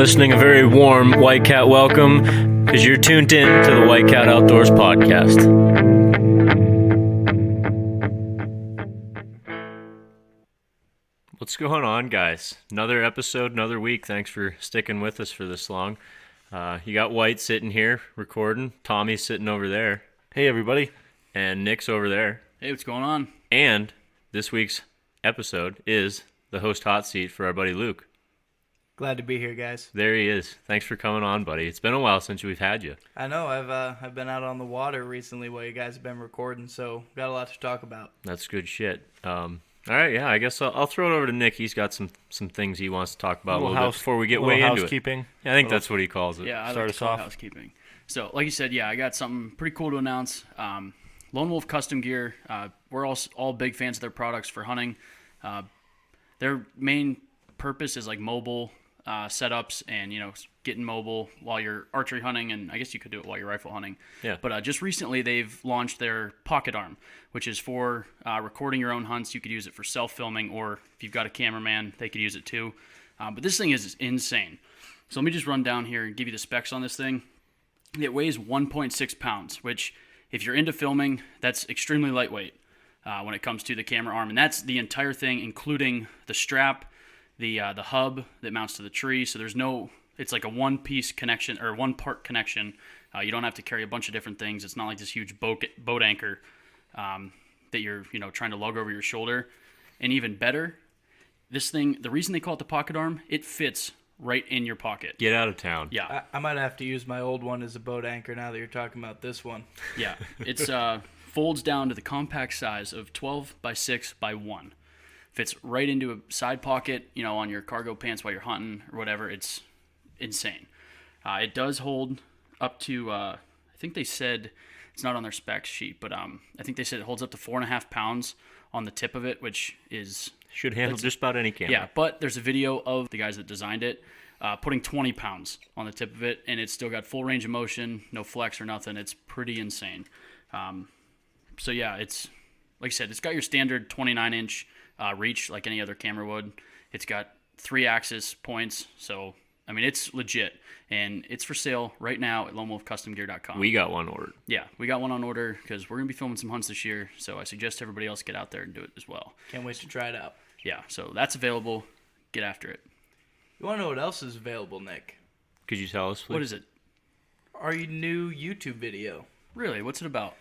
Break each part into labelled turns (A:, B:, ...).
A: listening, a very warm Whitecat welcome, because you're tuned in to the Whitecat Outdoors podcast. What's going on, guys? Another episode, another week. Thanks for sticking with us for this long. You got White sitting here recording. Tommy's sitting over there.
B: Hey, everybody.
A: And Nick's over there.
C: Hey, what's going on?
A: And this week's episode is the host hot seat for our buddy Luke.
D: Glad to be here, guys.
A: There he is. Thanks for coming on, buddy. It's been a while since we've had you.
D: I know. I've been out on the water recently while you guys have been recording, so got a lot to talk about.
A: That's good shit. All right, yeah. I guess I'll throw it over to Nick. He's got some things he wants to talk about a little bit before we get way into it.
B: Housekeeping.
A: Yeah, I think that's what he calls it.
C: Yeah, I
B: Start
C: like
B: us
C: to call it
B: off.
C: housekeeping. So, like you said, yeah, I got something pretty cool to announce. Lone Wolf Custom Gear. We're all big fans of their products for hunting. Their main purpose is like mobile setups and, getting mobile while you're archery hunting, and I guess you could do it while you're rifle hunting.
A: Yeah.
C: But just recently they've launched their pocket arm, which is for recording your own hunts. You could use it for self-filming, or if you've got a cameraman, they could use it too. But this thing is insane. So let me just run down here and give you the specs on this thing. It weighs 1.6 pounds, which if you're into filming, that's extremely lightweight when it comes to the camera arm. And that's the entire thing, including the strap, the hub that mounts to the tree. So it's like a one-piece connection or one-part connection. You don't have to carry a bunch of different things. It's not like this huge boat anchor that you're trying to lug over your shoulder. And even better, this thing, the reason they call it the pocket arm, it fits right in your pocket.
A: Get out of town.
C: Yeah.
D: I might have to use my old one as a boat anchor now that you're talking about this one.
C: Yeah. It's folds down to the compact size of 12 by 6 by 1. Fits right into a side pocket, on your cargo pants while you're hunting or whatever. It's insane. It does hold up to, I think they said, it's not on their specs sheet, but I think they said it holds up to 4.5 pounds on the tip of it, which is...
A: Should handle just about any camera.
C: Yeah, but there's a video of the guys that designed it putting 20 pounds on the tip of it, and it's still got full range of motion, no flex or nothing. It's pretty insane. So yeah, it's, like I said, it's got your standard 29-inch reach like any other camera would. It's got 3-axis points, so I mean it's legit, and it's for sale right now at lonewolfcustomgear.com.
A: We got one ordered.
C: Yeah, we got one on order because we're gonna be filming some hunts this year, so I suggest everybody else get out there and do it as well.
D: Can't wait to try it out.
C: Yeah, so that's available. Get after it.
D: You want to know what else is available, Nick?
A: Could you tell us, please?
C: What is it?
D: Our new YouTube video.
C: Really? What's it about?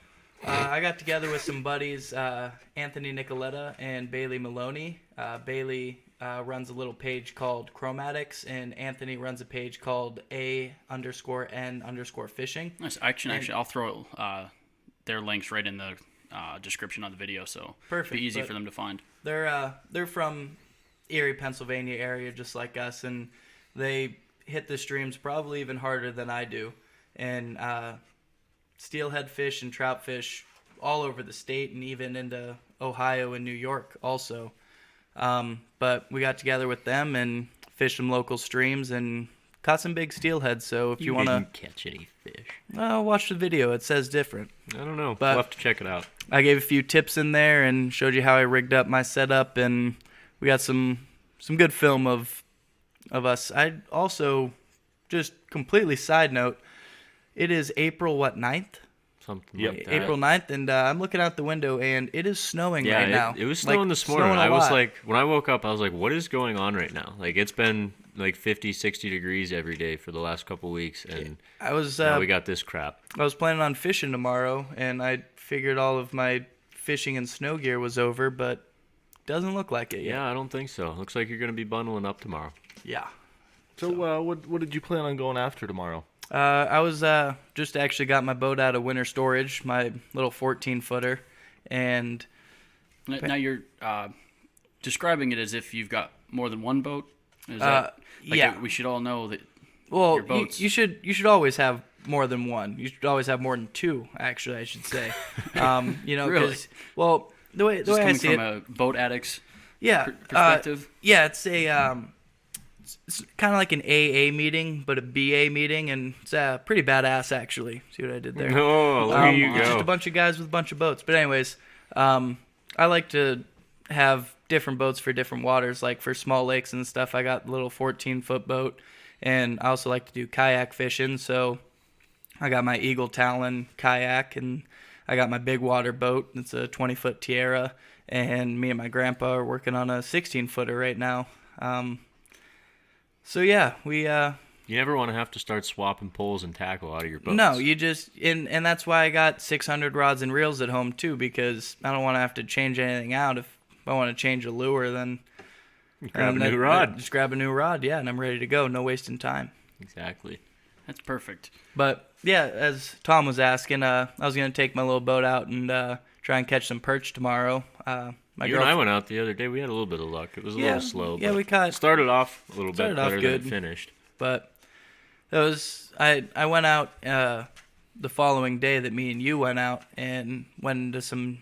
D: I got together with some buddies, Anthony Nicoletta and Bailey Maloney. Bailey runs a little page called Chromatics, and Anthony runs a page called A_N_fishing.
C: Nice. Actually, I'll throw their links right in the description of the video, so
D: Perfect,
C: it'll be easy
D: but-
C: for them to find.
D: They're from Erie, Pennsylvania area, just like us, and they hit the streams probably even harder than I do, and steelhead fish and trout fish all over the state and even into Ohio and New York also. But we got together with them and fished some local streams and caught some big steelhead. So if you want to
A: didn't catch any fish.
D: watch the video, it says different.
A: I don't know.
D: But-
A: We'll have to check it out.
D: I gave a few tips in there and showed you how I rigged up my setup, and we got some good film of us. I also, just completely side note, it is April 9th?
A: Something
B: Yep.
A: like that.
D: April 9th, and I'm looking out the window, and it is snowing right now.
A: It was snowing this morning.
D: snowing a
A: I was
D: lot.
A: like, when I woke up, I was like, what is going on right now? Like, it's been like 50, 60 degrees every day for the last couple weeks, and
D: I was
A: now we got this crap.
D: I was planning on fishing tomorrow, and I figured all of my fishing and snow gear was over, but doesn't look like it yet.
A: Yeah, I don't think so. Looks like you're going to be bundling up tomorrow.
D: Yeah.
B: So, what did you plan on going after tomorrow?
D: I was just actually got my boat out of winter storage, my little 14-footer, and
C: Now you're describing it as if you've got more than one boat. Is that,
D: yeah.
C: We should all know that.
D: well,
C: your boats.
D: you should always have more than one. You should always have more than two, actually, I should say.
C: Really?
D: 'cause- well, the way
C: Just
D: I
C: coming
D: see
C: from
D: it,
C: a boat addict's
D: yeah,
C: perspective.
D: yeah, it's it's kind of like an AA meeting, but a BA meeting, and it's pretty badass, actually. See what I did there?
A: Oh, there you
D: It's just a
A: go.
D: bunch of guys with a bunch of boats. But anyways, I like to have different boats for different waters. Like for small lakes and stuff, I got a little 14-foot boat. And I also like to do kayak fishing, so I got my Eagle Talon kayak, and I got my big water boat. It's a 20-foot Tierra, and me and my grandpa are working on a 16-footer right now. So yeah, we
A: You never want to have to start swapping poles and tackle out of your boats.
D: no, you just and that's why I got 600 rods and reels at home too, because I don't want to have to change anything out. If I want to change a lure, then
A: Grab a new rod.
D: Just grab a new rod, yeah, and I'm ready to go. No wasting time.
A: Exactly.
C: That's perfect.
D: But yeah, as Tom was asking, I was gonna take my little boat out and try and catch some perch tomorrow.
A: You and I went out the other day. We had a little bit of luck. It was a little slow.
D: Yeah,
A: but
D: we caught.
A: started off a little bit
D: started off
A: better
D: good.
A: than it finished.
D: But that was I went out the following day that me and you went out and went into some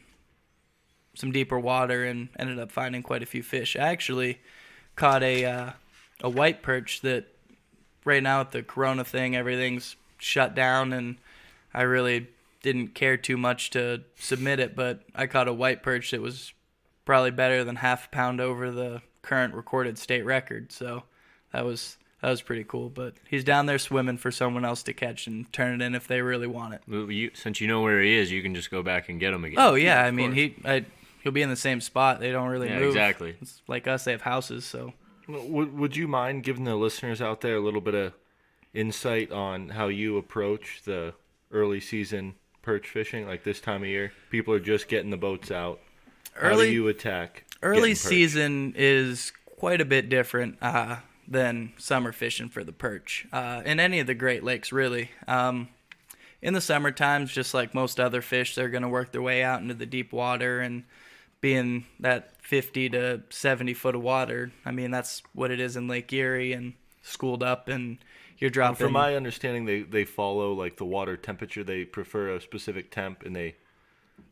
D: deeper water and ended up finding quite a few fish. I actually caught a white perch that right now with the corona thing, everything's shut down, and I really didn't care too much to submit it, but I caught a white perch that was probably better than half a pound over the current recorded state record. So that was pretty cool. But he's down there swimming for someone else to catch and turn it in if they really want it.
A: Since you know where he is, you can just go back and get him again.
D: Oh yeah, I mean he'll be in the same spot. They don't really move.
A: Exactly.
D: It's like us, they have houses. So
B: Would you mind giving the listeners out there a little bit of insight on how you approach the early season perch fishing, like this time of year? People are just getting the boats out. How do you attack
D: early
B: getting perch?
D: season is quite a bit different than summer fishing for the perch in any of the Great Lakes, really. In the summer times, just like most other fish, they're going to work their way out into the deep water, and being that 50 to 70 foot of water, I mean, that's what it is in Lake Erie and Schooled Up, and you're dropping.
B: From my understanding, they follow like the water temperature. They prefer a specific temp, and they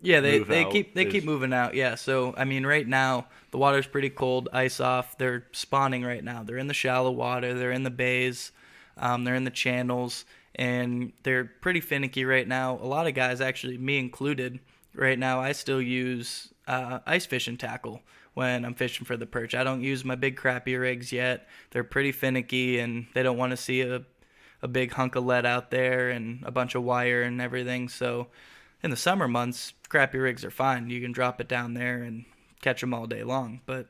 D: keep moving out. Yeah, so I mean, right now the water's pretty cold, ice off. They're spawning right now. They're in the shallow water. They're in the bays. They're in the channels, and they're pretty finicky right now. A lot of guys, actually me included, right now I still use ice fishing tackle when I'm fishing for the perch. I don't use my big crappie rigs yet. They're pretty finicky, and they don't want to see a big hunk of lead out there and a bunch of wire and everything. So in the summer months, crappie rigs are fine. You can drop it down there and catch them all day long. But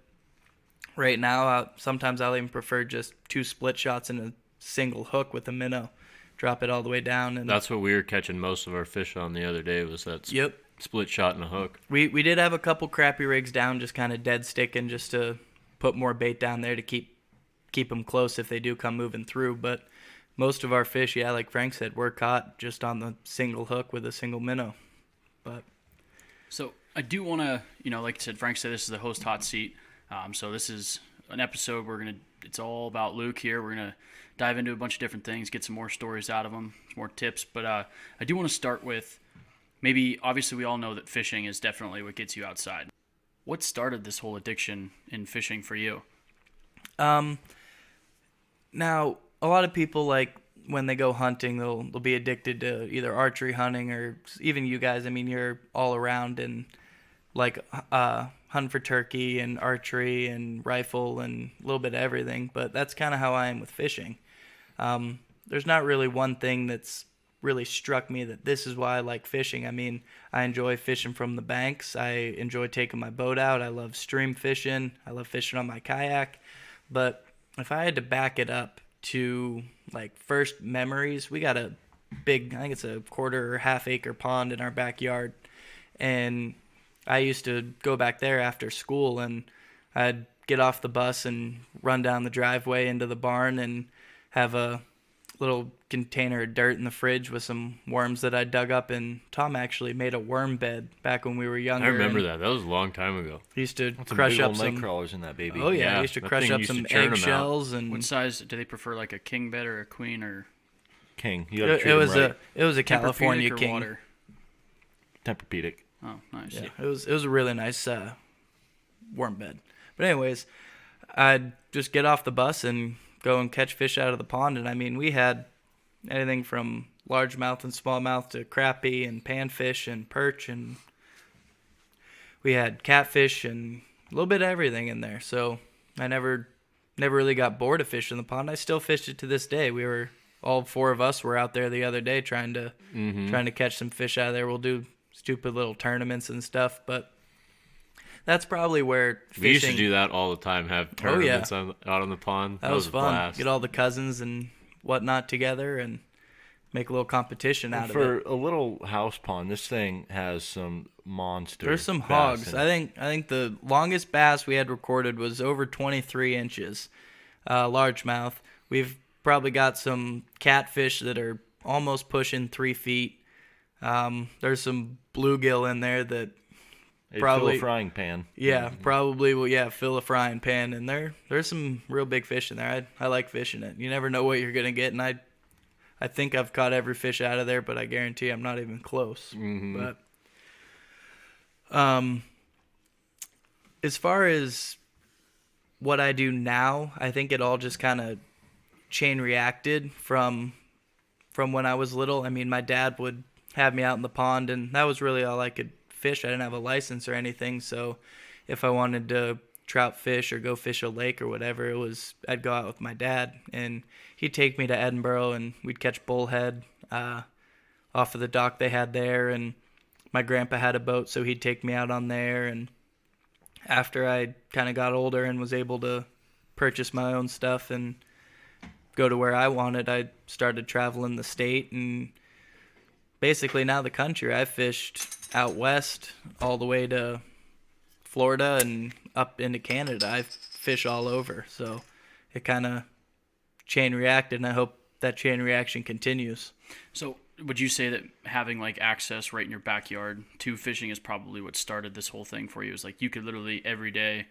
D: right now, sometimes I'll even prefer just 2 split shots and a single hook with a minnow. Drop it all the way down. And
A: that's what we were catching most of our fish on the other day, was that split shot and a hook.
D: We did have a couple crappie rigs down, just kind of dead sticking, just to put more bait down there to keep them close if they do come moving through. But most of our fish, yeah, like Frank said, were caught just on the single hook with a single minnow. But
C: so I do want to, like I said, Frank said this is the host hot seat. So this is an episode it's all about Luke here. We're going to dive into a bunch of different things, get some more stories out of him, some more tips. But I do want to start with obviously we all know that fishing is definitely what gets you outside. What started this whole addiction in fishing for you?
D: Now, a lot of people, like, when they go hunting, they'll be addicted to either archery hunting, or even you guys. I mean, you're all around and like hunting for turkey and archery and rifle and a little bit of everything. But that's kind of how I am with fishing. There's not really one thing that's really struck me that this is why I like fishing. I mean, I enjoy fishing from the banks. I enjoy taking my boat out. I love stream fishing. I love fishing on my kayak. But if I had to back it up to like first memories, we got a big, I think it's a quarter or half acre pond in our backyard, and I used to go back there after school, and I'd get off the bus and run down the driveway into the barn and have a little container of dirt in the fridge with some worms that I dug up, and Tom actually made a worm bed back when we were younger.
A: I remember that. That was a long time ago.
D: He used to crush up some
B: night crawlers in that baby.
D: Oh yeah,
A: Yeah,
D: he used to
A: that
D: crush
A: thing
D: up
A: used to
D: some
A: churn 'em out.
D: eggshells and
C: What size do they prefer, like a king bed or a queen, or
B: King. You gotta
D: it
B: treat
D: was
B: them right.
D: it was a California
C: Tempur-Pedic or
D: king.
C: water?
B: Tempur-Pedic.
C: Oh, nice.
D: Yeah, it was a really nice worm bed. But anyways, I'd just get off the bus and go and catch fish out of the pond, and I mean, we had anything from largemouth and smallmouth to crappie and panfish and perch, and we had catfish and a little bit of everything in there. So I never never really got bored of fishing the pond. I still fished it to this day. All 4 of us were out there the other day trying to catch some fish out of there. We'll do stupid little tournaments and stuff, but that's probably where fishing.
A: We used to do that all the time. Have tournaments out on the pond.
D: That was
A: a
D: fun.
A: blast.
D: Get all the cousins and whatnot together and make a little competition out of
B: For
D: it.
B: a little house pond, this thing has some monster.
D: There's some
B: bass
D: hogs.
B: in it.
D: I think the longest bass we had recorded was over 23 inches, largemouth. We've probably got some catfish that are almost pushing 3 feet. There's some bluegill in there that
B: Hey,
D: probably
B: fill a frying pan.
D: Yeah, probably will. Yeah, fill a frying pan, and there's some real big fish in there. I like fishing it. You never know what you're gonna get, and I think I've caught every fish out of there, but I guarantee I'm not even close. But as far as what I do now, I think it all just kind of chain reacted from when I was little. I mean, my dad would have me out in the pond, and that was really all I could fish. I didn't have a license or anything, so if I wanted to trout fish or go fish a lake or whatever, I'd go out with my dad, and he'd take me to Edinburgh, and we'd catch bullhead off of the dock they had there, and my grandpa had a boat, so he'd take me out on there. And after I kind of got older and was able to purchase my own stuff and go to where I wanted, I started traveling the state and basically now the country. I fished out west all the way to Florida and up into Canada. I fish all over, so it kind of chain reacted, and I hope that chain reaction continues.
C: So would you say that having like access right in your backyard to fishing is probably what started this whole thing for you? Is like you could literally every day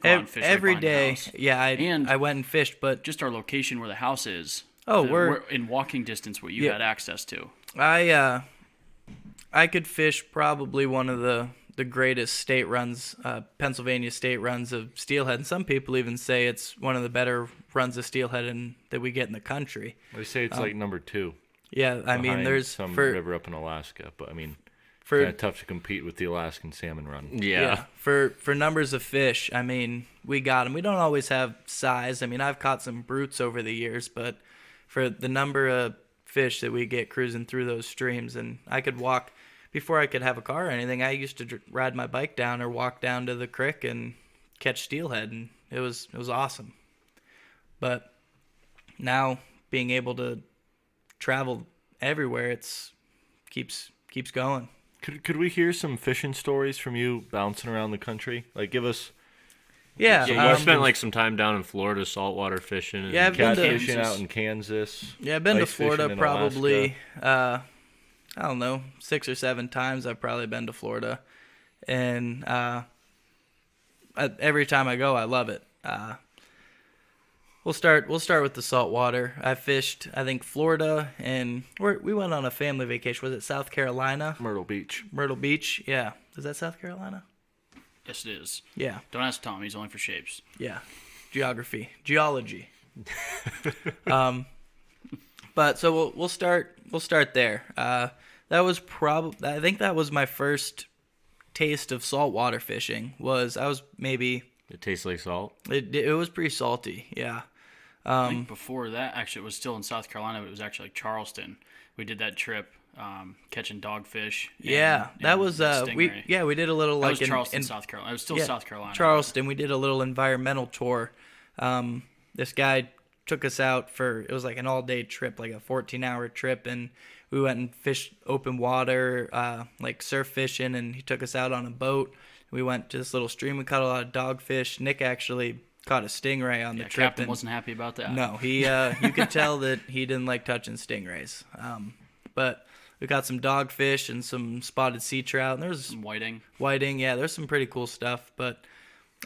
C: go out and fish
D: every
C: right behind the
D: day.
C: house.
D: Yeah, I went and fished, but
C: Just our location where the house is.
D: we're
C: in walking distance what you had access to.
D: I could fish probably one of the greatest state runs, Pennsylvania state runs of steelhead. And some people even say it's one of the better runs of steelhead that we get in the country.
B: They say it's like number 2.
D: Yeah, I mean,
B: behind
D: there's
B: some river up in Alaska, but I mean,
D: for
B: kind of tough to compete with the Alaskan salmon run.
A: Yeah.
D: for numbers of fish, I mean, we got them. We don't always have size. I mean, I've caught some brutes over the years, but for the number of fish that we get cruising through those streams, and I could walk before I could have a car or anything. I used to ride my bike down or walk down to the creek and catch steelhead, and it was awesome. But now being able to travel everywhere, it's keeps going.
B: Could we hear some fishing stories from you bouncing around the country? Like, give us
D: Yeah,
A: Yeah, you spent like some time down in Florida saltwater fishing.
D: Yeah, I've been to
B: catfishing out in Kansas.
D: Yeah, I've been to
B: ice fishing
D: Florida
B: in
D: probably, I don't know, 6 or 7 times I've probably been to Florida. And every time I go, I love it. We'll start with the saltwater. I fished, I think, Florida, and we went on a family vacation. Was it South Carolina?
B: Myrtle Beach.
D: Myrtle Beach, yeah. Is that South Carolina?
C: Yes, it is.
D: Yeah,
C: Don't ask Tom. He's only for shapes.
D: yeah. Geology. But so we'll start there. That was I think that was my first taste of saltwater fishing. I was maybe
A: It tastes like salt.
D: it was pretty salty. Yeah.
C: I think before that, actually, it was still in South Carolina, but it was actually like Charleston. We did that trip catching dogfish.
D: That was we
C: stingray.
D: did a little
C: That
D: like
C: was Charleston, South Carolina. It was still South Carolina.
D: Charleston. We did a little environmental tour. This guy took us out it was like an all-day trip, like a 14-hour trip, and we went and fished open water, like surf fishing, and he took us out on a boat. We went to this little stream. We caught a lot of dogfish. Nick actually caught a stingray on the trip.
C: Captain wasn't happy about that.
D: No, he you could tell that he didn't like touching stingrays. But we got some dogfish and some spotted sea trout, and there was
C: Some whiting.
D: yeah, there's some pretty cool stuff. But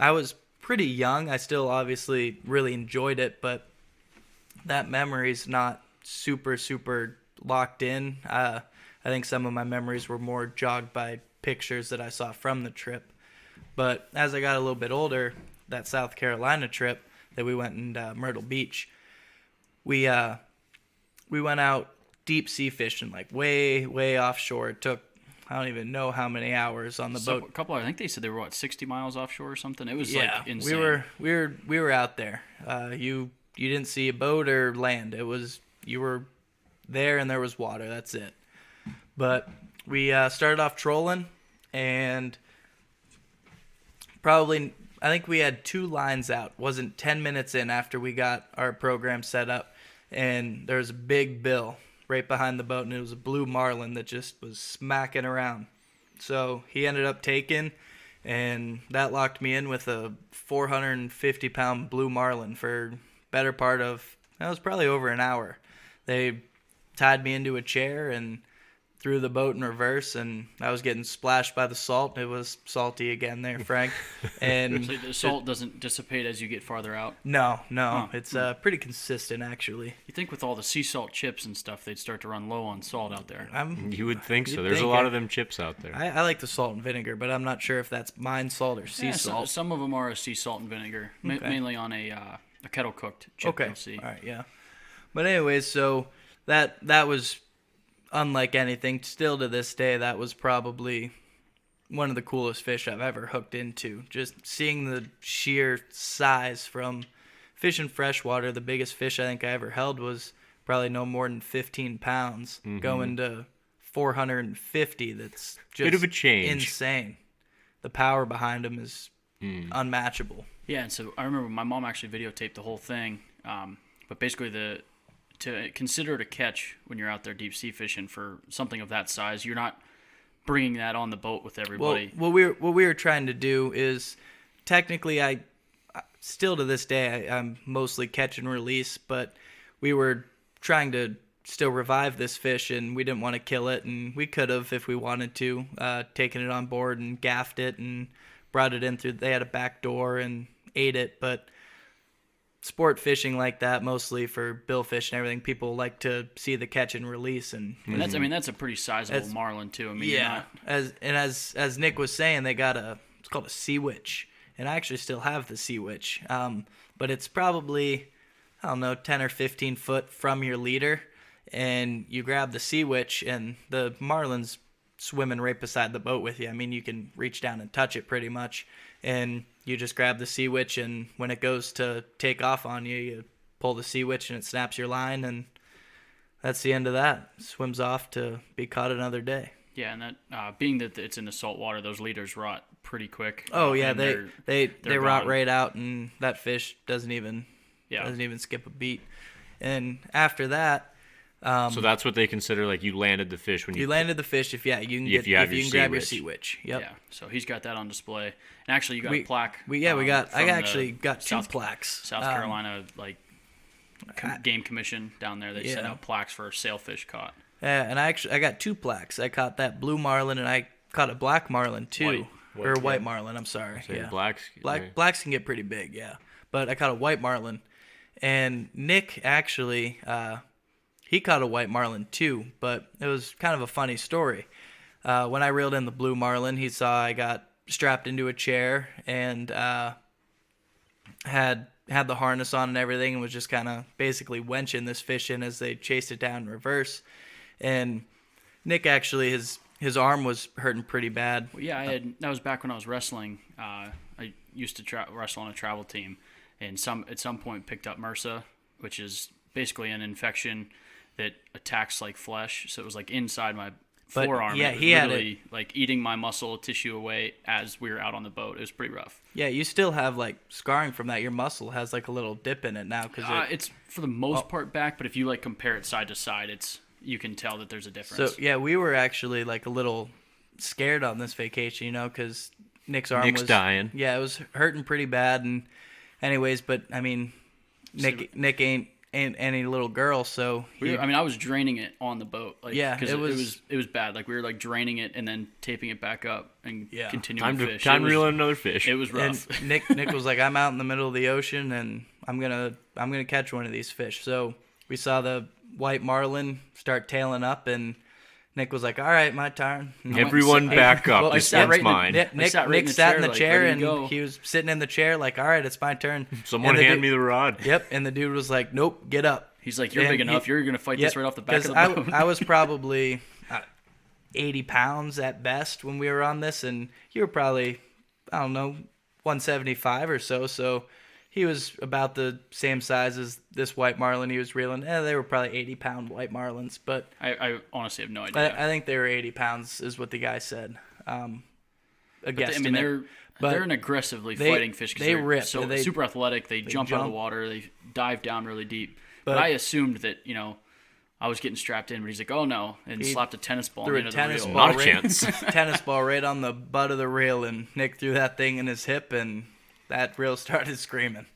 D: I was pretty young. I still obviously really enjoyed it, but that memory's not super locked in. I think some of my memories were more jogged by pictures that I saw from the trip. But as I got a little bit older, that South Carolina trip that we went in Myrtle Beach, we went out deep sea fishing, like way offshore. It took I don't even know how many hours on the boat.
C: A couple. I think they said they were 60 miles offshore or something. It was
D: Yeah,
C: like insane.
D: we were out there. You didn't see a boat or land. You were there and there was water. That's it. But we started off trolling, and probably I think we had 2 lines out. Wasn't 10 minutes in after we got our program set up, and there was a big bill right behind the boat, and it was a blue marlin that just was smacking around. So he ended up taking, and that locked me in with a 450-pound blue marlin for better part of, that was probably over an hour. They tied me into a chair and threw the boat in reverse, and I was getting splashed by the salt. It was salty again there, Frank. And
C: So the salt doesn't dissipate as you get farther out.
D: no,
C: Huh.
D: it's pretty consistent actually.
C: You think with all the sea salt chips and stuff, they'd start to run low on salt out there.
A: You would think so.
D: You'd
A: There's a
D: think
A: lot
D: it.
A: of them chips out there.
D: I like the salt and vinegar, but I'm not sure if that's mine salt or sea
C: Yeah,
D: salt.
C: some of them are a sea salt and vinegar,
D: Okay.
C: mainly on a kettle cooked chip.
D: Okay.
C: You'll see.
D: All right. Yeah. But anyways, so that was unlike anything. Still to this day, that was probably one of the coolest fish I've ever hooked into. Just seeing the sheer size from fishing freshwater. The biggest fish I think I ever held was probably no more than 15 pounds, going to 450. That's just
A: Bit of a change.
D: insane. The power behind them is unmatchable.
C: Yeah, and so I remember my mom actually videotaped the whole thing. But basically, to consider it a catch when you're out there deep sea fishing for something of that size, you're not bringing that on the boat with everybody.
D: Well, what we were trying to do is, technically, I still to this day I'm mostly catch and release, but we were trying to still revive this fish, and we didn't want to kill it, and we could have if we wanted to, taken it on board and gaffed it and brought it in through. They had a back door and ate it, but sport fishing like that, mostly for billfish and everything, people like to see the catch and release, and
C: And that's a pretty sizable marlin too. I mean, you're
D: yeah.
C: not,
D: As Nick was saying, they got it's called a sea witch, and I actually still have the sea witch, but it's probably, I don't know, 10 or 15 foot from your leader, and you grab the sea witch, and the marlin's swimming right beside the boat with you. I mean, you can reach down and touch it pretty much, and you just grab the sea witch, and when it goes to take off on you, you pull the sea witch, and it snaps your line, and that's the end of that. Swims off to be caught another day.
C: yeah, and that being that it's in the salt water, those leaders rot pretty quick.
D: Oh yeah,
C: and
D: they
C: they're
D: rot
C: gone.
D: right out, and that fish doesn't even skip a beat. And after that,
A: So that's what they consider, like, you landed the fish when
D: you landed the fish. If you can grab your sea witch. Yep.
C: Yeah, so he's got that on display. And actually, you got a plaque.
D: I
C: from
D: actually
C: the
D: got 2 plaques.
C: South Carolina, game commission down there. They sent
D: Yeah.
C: out plaques for sailfish caught.
D: Yeah, and I got 2 plaques. I caught that blue marlin, and I caught a black marlin too, white marlin. I'm sorry.
A: So
D: Yeah.
A: blacks
D: Can get pretty big, yeah. But I caught a white marlin, and Nick actually, he caught a white marlin too. But it was kind of a funny story. When I reeled in the blue marlin, he saw I got strapped into a chair and had the harness on and everything, and was just kind of basically wenching this fish in as they chased it down in reverse. And Nick actually, his arm was hurting pretty bad.
C: Well, yeah, that was back when I was wrestling. I used to wrestle on a travel team, and at some point picked up MRSA, which is basically an infection that attacks like flesh. So it was like inside my
D: But,
C: forearm.
D: yeah,
C: It was
D: he had
C: literally like eating my muscle tissue away as we were out on the boat. It was pretty rough.
D: Yeah, you still have like scarring from that. Your muscle has like a little dip in it now because
C: It's for the most part back, but if you like compare it side to side, you can tell that there's a difference.
D: So yeah, we were actually like a little scared on this vacation, because Nick's arm was
A: dying.
D: Yeah, it was hurting pretty bad. And anyways, but I mean, Nick ain't any little girl, so
C: I was draining it on the boat. Like,
D: Yeah,
C: because
D: it
C: it was bad. Like we were like draining it and then taping it back up and continuing
A: Time
C: to
A: to
C: fish.
A: time to reel in another fish.
C: It was rough.
D: and Nick was like, I'm out in the middle of the ocean and I'm gonna catch one of these fish. So we saw the white marlin start tailing up, and Nick was like, all right, my turn. And
A: Everyone back up.
D: Well,
A: This
C: sat
A: one's
C: right in the-
A: mine.
D: Nick
C: sat right in the
D: sat in
C: chair,
D: the
C: like,
D: chair,
C: ready
D: and
C: to go.
D: he was sitting in the chair like, all right, it's my turn.
A: Someone
D: And the
A: hand
D: dude-
A: me the rod.
D: Yep, and the dude was like, nope, get up.
C: He's like, you're
D: And
C: big enough. You're gonna fight this right off the back of the boat.
D: I was probably 80 pounds at best when we were on this, and you were probably, I don't know, 175 or so. So he was about the same size as this white marlin he was reeling. They were probably 80-pound white marlins, but
C: I honestly have no idea.
D: I think they were 80 pounds is what the guy said. A guesstimate.
C: They're an aggressively fighting fish.
D: They rip.
C: So
D: they,
C: super athletic. They jump out of the water. They dive down really deep. But I assumed that, I was getting strapped in, but he's like, oh no, and slapped a tennis ball into the reel.
A: Not a chance.
D: Tennis ball right on the butt of the reel, and Nick threw that thing in his hip, and that reel started screaming.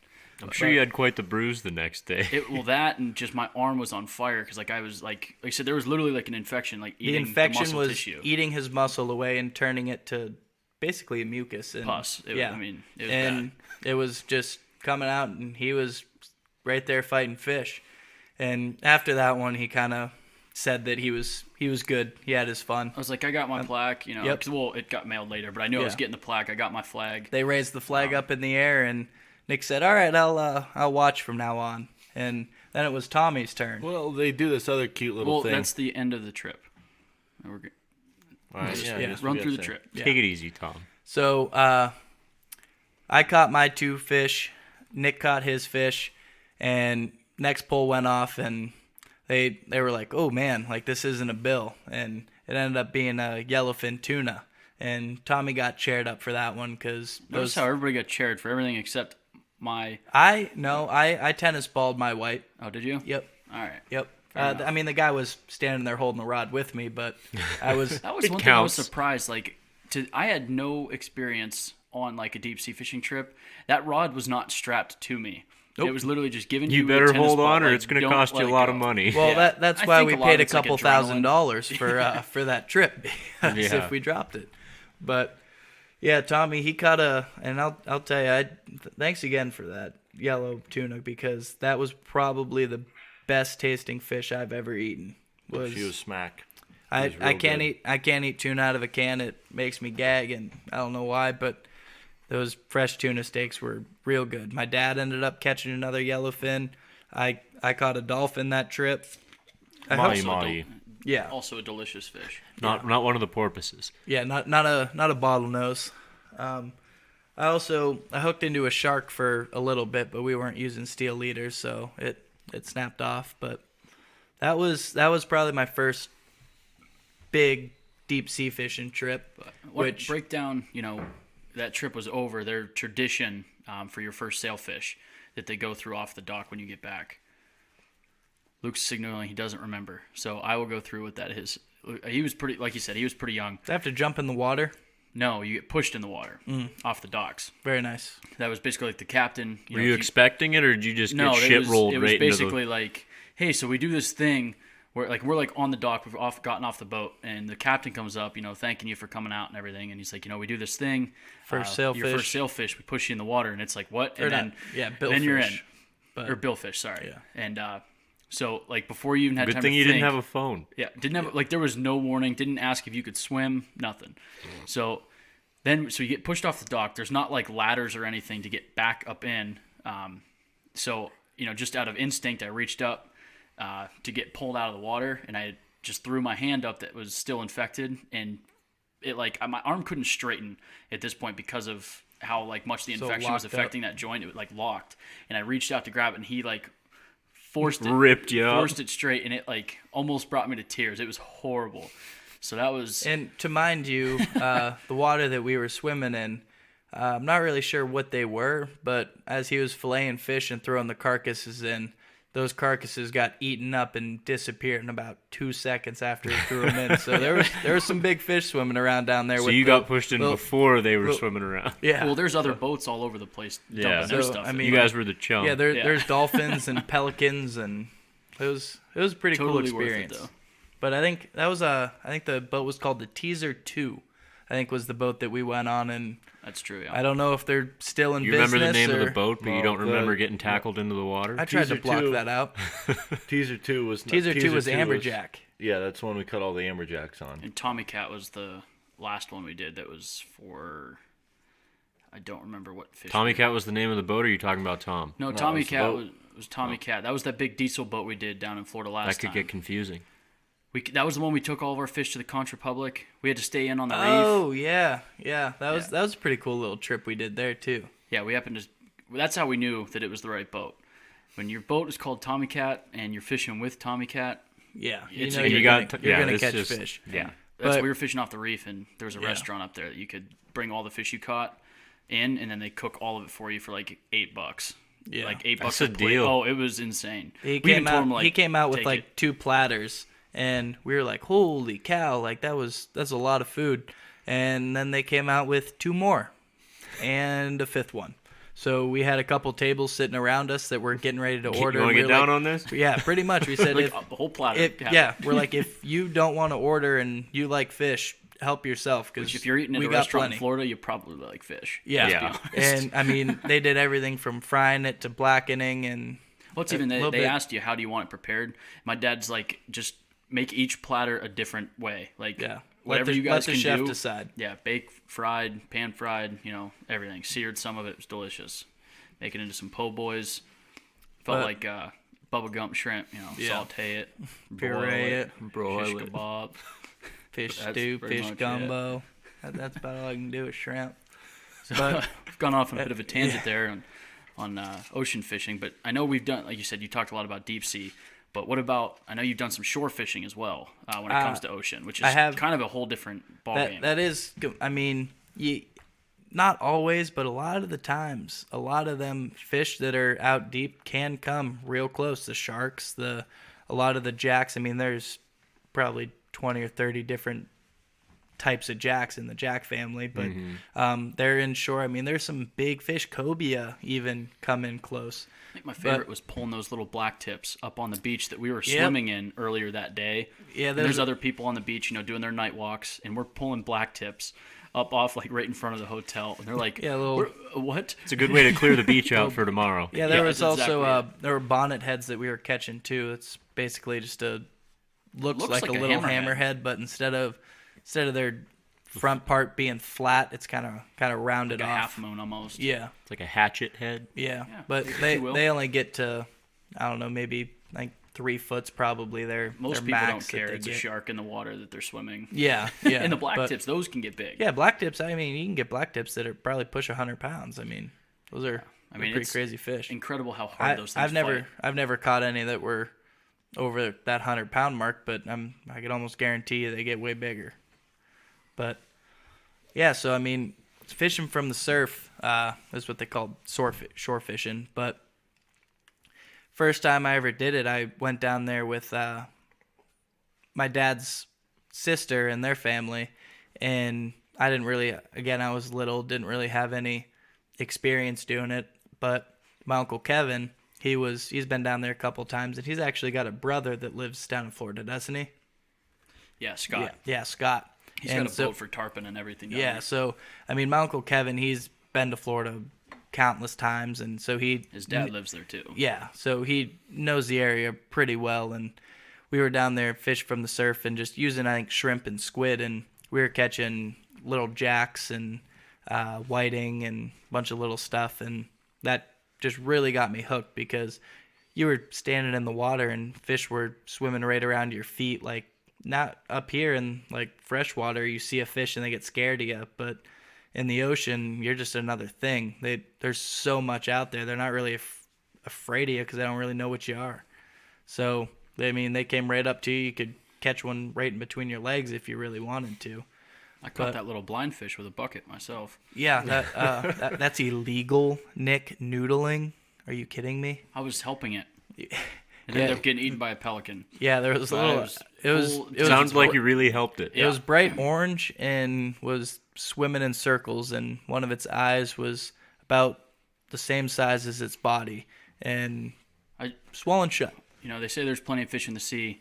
A: I'm sure you had quite the bruise the next day.
C: That and just my arm was on fire because I was like I said, there was literally like an infection, eating
D: the infection
C: muscle
D: was
C: tissue.
D: Eating his muscle away and turning it to basically a mucus and
C: pus. It was
D: and
C: bad.
D: It was just coming out, and he was right there fighting fish. And after that one, he kind of said that he was good. He had his fun.
C: I was like, I got my plaque,
D: Yep.
C: 'cause, well, it got mailed later, but I knew I was getting the plaque. I got my flag.
D: They raised the flag up in the air, and Nick said, "All right, I'll watch from now on." And then it was Tommy's turn.
B: Well, they do this other cute little thing.
C: That's the end of the trip. We're good.
B: All right,
C: Just run through the trip.
A: Take it easy, Tom.
D: So I caught my 2 fish. Nick caught his fish, and next pole went off, and they were like, "Oh man, like this isn't a bill," and it ended up being a yellowfin tuna. And Tommy got chaired up for that one because
C: Notice how everybody got chaired for everything except my.
D: I tennis balled my white.
C: Oh, did you?
D: Yep.
C: All right.
D: Yep. I mean, the guy was standing there holding the rod with me, but I was.
C: That was one thing I was surprised. I had no experience on a deep sea fishing trip. That rod was not strapped to me. Nope. It was literally just given to you.
A: You better
C: with a tennis
A: hold
C: ball,
A: on, or it's going to cost you a lot of money.
D: Well, that's why we paid a couple $1,000 for that trip if we dropped it. But yeah, Tommy, he caught and I'll tell you, thanks again for that yellow tuna, because that was probably the best tasting fish I've ever eaten.
B: She was smack.
D: I can't eat tuna out of a can. It makes me gag, and I don't know why, but those fresh tuna steaks were real good. My dad ended up catching another yellowfin. I caught a dolphin that trip.
B: Mahi.
D: Yeah.
C: Also a delicious fish.
A: Not one of the porpoises.
D: Yeah, not a bottlenose. I hooked into a shark for a little bit, but we weren't using steel leaders, so it snapped off. But that was probably my first big deep sea fishing trip.
C: Which break down, that trip was over. Their tradition for your first sailfish that they go through off the dock when you get back. Luke's signaling he doesn't remember, so I will go through what that is. He was pretty, like you said, he was pretty young.
D: Do I have to jump in the water?
C: No, you get pushed in the water off the docks.
D: Very nice.
C: That was basically like the captain.
A: Were you expecting it, or did you just get shit rolled right into the...
C: It was basically like, hey, so we do this thing where we're on the dock, we've gotten off the boat, and the captain comes up, thanking you for coming out and everything, and he's like, we do this thing.
D: First sailfish.
C: Your first sailfish, we push you in the water, and it's like, what? And
D: billfish.
C: Then you're in. Or billfish, sorry. Yeah. And so before you even had
A: Good
C: time
A: thing
C: to
A: you
C: think,
A: didn't have a phone.
C: Yeah, didn't have there was no warning. Didn't ask if you could swim. Nothing. So you get pushed off the dock. There's not ladders or anything to get back up in. So just out of instinct, I reached up to get pulled out of the water, and I just threw my hand up that was still infected, and it my arm couldn't straighten at this point because of how much the infection was affecting that joint. It was locked, and I reached out to grab it, and he
A: ripped you up.
C: Forced it straight, and it almost brought me to tears. It was horrible. So that was...
D: And to mind you, the water that we were swimming in, I'm not really sure what they were, but as he was filleting fish and throwing the carcasses in, those carcasses got eaten up and disappeared in about 2 seconds after he threw them in. So there was some big fish swimming around down there.
A: So you got pushed in before they were swimming around.
C: Yeah. Well, there's other boats all over the place dumping their stuff.
D: I mean,
A: you guys were the chum.
D: Yeah, there's dolphins and pelicans, and it was a pretty cool experience.
C: Worth it, though.
D: But I think the boat was called the Teaser 2. I think was the boat that we went on, and
C: that's true. Yeah.
D: I don't know if they're still in
A: you
D: business.
A: You remember the name of the boat, but you don't
B: No,
A: remember getting tackled into the water?
D: I tried to block that out.
B: Teaser 2 was
D: Amberjack.
B: Yeah, that's the one we cut all the amberjacks on.
C: And Tommy Cat was the last one we did. That was for... I don't remember what fish.
A: Tommy Cat was the name of the boat, or are you talking about Tom?
C: No, Tommy Cat was Tommy Cat. That was that big diesel boat we did down in Florida last time.
A: That could get confusing.
C: That was the one we took all of our fish to the Conch Republic. We had to stay in on the reef.
D: Oh yeah. That was a pretty cool little trip we did there too.
C: Yeah, we happened to. That's how we knew that it was the right boat. When your boat is called Tommy Cat and you're fishing with Tommy Cat,
D: Yeah,
C: It's-
D: know
C: and
D: you're
A: you
D: gonna
A: it's
D: catch
A: just-
D: fish.
A: Yeah.
C: we were fishing off the reef, and there was a
D: Yeah.
C: restaurant up there that you could bring all the fish you caught in, and then they cook all of it for you for like $8.
D: Yeah.
C: Like $8
A: That's
C: a
A: a
C: plate.
A: deal.
C: Oh, it was insane.
D: He
C: We even
D: came
C: told
D: out.
C: him, like,
D: he came out with
C: take
D: like
C: it.
D: 2 platters, and we were like, "Holy cow! Like that's a lot of food." And then they came out with 2 more, and a 5th one. So we had a couple tables sitting around us that were getting ready to order.
A: You want
D: and
A: to
D: we
A: get
D: were
A: down
D: like-
A: on this?
D: Yeah, pretty much. We said
C: Like
D: if
C: the whole platter.
D: we're like, if you don't want to order and you like fish, help yourself, because
C: If you're eating at
D: we
C: a
D: got
C: restaurant
D: plenty.
C: in Florida, you probably like fish.
D: Yeah.
C: Let's be honest.
D: And I mean, they did everything from frying it to blackening and
C: What's even
D: a
C: they
D: little bit-
C: asked you, how do you want it prepared? My dad's like, just make each platter a different way. Like,
D: yeah.
C: whatever you guys
D: let the
C: can
D: chef
C: do.
D: decide.
C: Yeah, bake, fried, pan fried, everything. Seared some of it was delicious. Make it into some po' boys. Felt
D: But-
C: like Bubba Gump shrimp,
D: Yeah.
C: saute it,
D: Puree
C: boil
D: it,
A: Broil
C: shish
A: it.
C: kebab.
D: fish
C: That's
D: stew,
C: pretty
D: fish
C: much it.
D: gumbo. That's about all I can do with shrimp.
C: So
D: But-
C: I've gone off on a bit of a tangent there on ocean fishing, but I know we've done, like you said, you talked a lot about deep sea. But what about? I know you've done some shore fishing as well when it comes to ocean, which is
D: I have-
C: kind of a whole different ballgame.
D: That is, I mean, not always, but a lot of the times, a lot of them fish that are out deep can come real close. The sharks, a lot of the jacks. I mean, there's probably 20 or 30 different types of jacks in the jack family, but they're inshore. I mean, there's some big fish, cobia even come in close.
C: I think my favorite was pulling those little black tips up on the beach that we were
D: Yep.
C: swimming in earlier that day.
D: Yeah,
C: And there's other people on the beach, doing their night walks, and we're pulling black tips up off like right in front of the hotel, and they're like,
D: Yeah, little-
C: what?"
A: It's a good way to clear the beach out for tomorrow.
D: Yeah, there
C: Yeah,
D: was
C: that's
D: also
C: exactly
D: there were bonnet heads that we were catching too. It's basically just looks like a little hammerhead, but instead of their front part being flat, it's kind of rounded
C: Like a
D: off.
C: half moon almost.
D: Yeah,
A: It's like a hatchet head.
D: yeah,
C: Yeah,
D: but
C: if
D: they
C: you will.
D: only get to, I don't know, maybe like 3 foot's probably their
C: Most
D: their
C: people
D: max
C: don't
D: that
C: care.
D: they
C: It's a
D: get.
C: shark in the water that they're swimming.
D: Yeah,
C: And the black
D: but-
C: tips, those can get big.
D: Yeah, black tips. I mean, you can get black tips that are probably push 100 pounds. I mean, those are pretty
C: it's
D: crazy fish.
C: Incredible how hard those things
D: I've never caught any that were over that 100-pound mark, but I could almost guarantee you they get way bigger. But yeah, so I mean, fishing from the surf is what they call shore fishing. But first time I ever did it, I went down there with my dad's sister and their family, and I didn't really. Again, I was little, didn't really have any experience doing it, but my uncle Kevin, he's been down there a couple times, and he's actually got a brother that lives down in Florida, doesn't he?
C: Yeah, Scott.
D: Yeah, Scott.
C: He's
D: And
C: got a boat for tarpon and everything. down
D: yeah,
C: there.
D: so I mean, my uncle Kevin, he's been to Florida countless times, and so
C: His dad lives there too.
D: yeah, so he knows the area pretty well, and we were down there fishing from the surf and just using, I think, shrimp and squid, and we were catching little jacks and whiting and a bunch of little stuff, and that just really got me hooked because you were standing in the water and fish were swimming right around your feet. Like, not up here in like freshwater, you see a fish and they get scared of you, but in the ocean, you're just another thing. There's so much out there. They're not really afraid of you because they don't really know what you are. So, I mean, they came right up to you. You could catch one right in between your legs if you really wanted to.
C: I caught that little blind fish with a bucket myself.
D: Yeah, that's illegal, Nick. Noodling. Are you kidding me?
C: I was helping it. It
D: Yeah.
C: ended up getting eaten by a pelican.
D: Yeah, there was a
C: But I
D: little.
C: was
D: It was.
C: full-
D: It was.
A: Sounds like you really helped it.
D: It was bright orange and was swimming in circles, and one of its eyes was about the same size as its body, and
C: I,
D: swollen shut.
C: they say there's plenty of fish in the sea,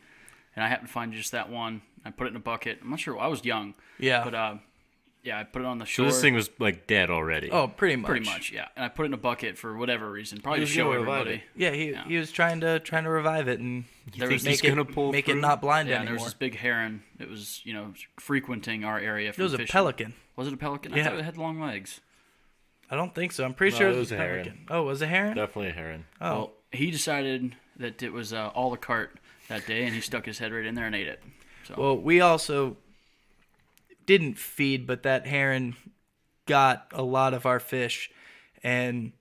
C: and I happened to find just that one. I put it in a bucket. I'm not sure. I was young.
D: Yeah.
C: But I put it on the
A: So
C: shore.
A: this thing was like dead already.
D: Oh, pretty much.
C: Pretty much, yeah. And I put it in a bucket for whatever reason, probably to
B: was
C: show
B: gonna revive
C: everybody.
D: Yeah, he was trying to revive it and
A: you think
C: was-
A: he's
D: make
A: gonna pull
D: it
A: through?
D: not blind
C: Yeah, and there
D: anymore.
C: was this big heron that was, frequenting our area
D: It
C: for
D: was a
C: fishing.
D: pelican.
C: Was it a pelican? I
D: Yeah.
C: thought it had long legs.
D: I don't think so. I'm pretty
B: No,
D: sure
B: it
D: it
B: was
D: was a
B: a heron.
D: pelican. Oh, was it a heron?
B: Definitely a heron.
D: Oh,
C: Well, he decided that it was a la carte that day, and he stuck his head right in there and ate it. So
D: Well, we also didn't feed, but that heron got a lot of our fish, and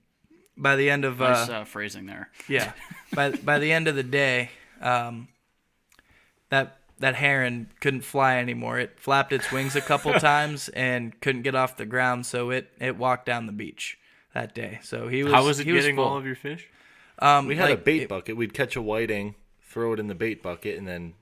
D: by the end of
C: nice phrasing there.
D: yeah, by the end of the day, that heron couldn't fly anymore. It flapped its wings a couple times and couldn't get off the ground, so it walked down the beach that day. So
A: How was it
D: he was
A: getting
D: full.
A: all of your fish?
B: We had a
D: Like,
B: bait bucket. We'd catch a whiting, throw it in the bait bucket, and then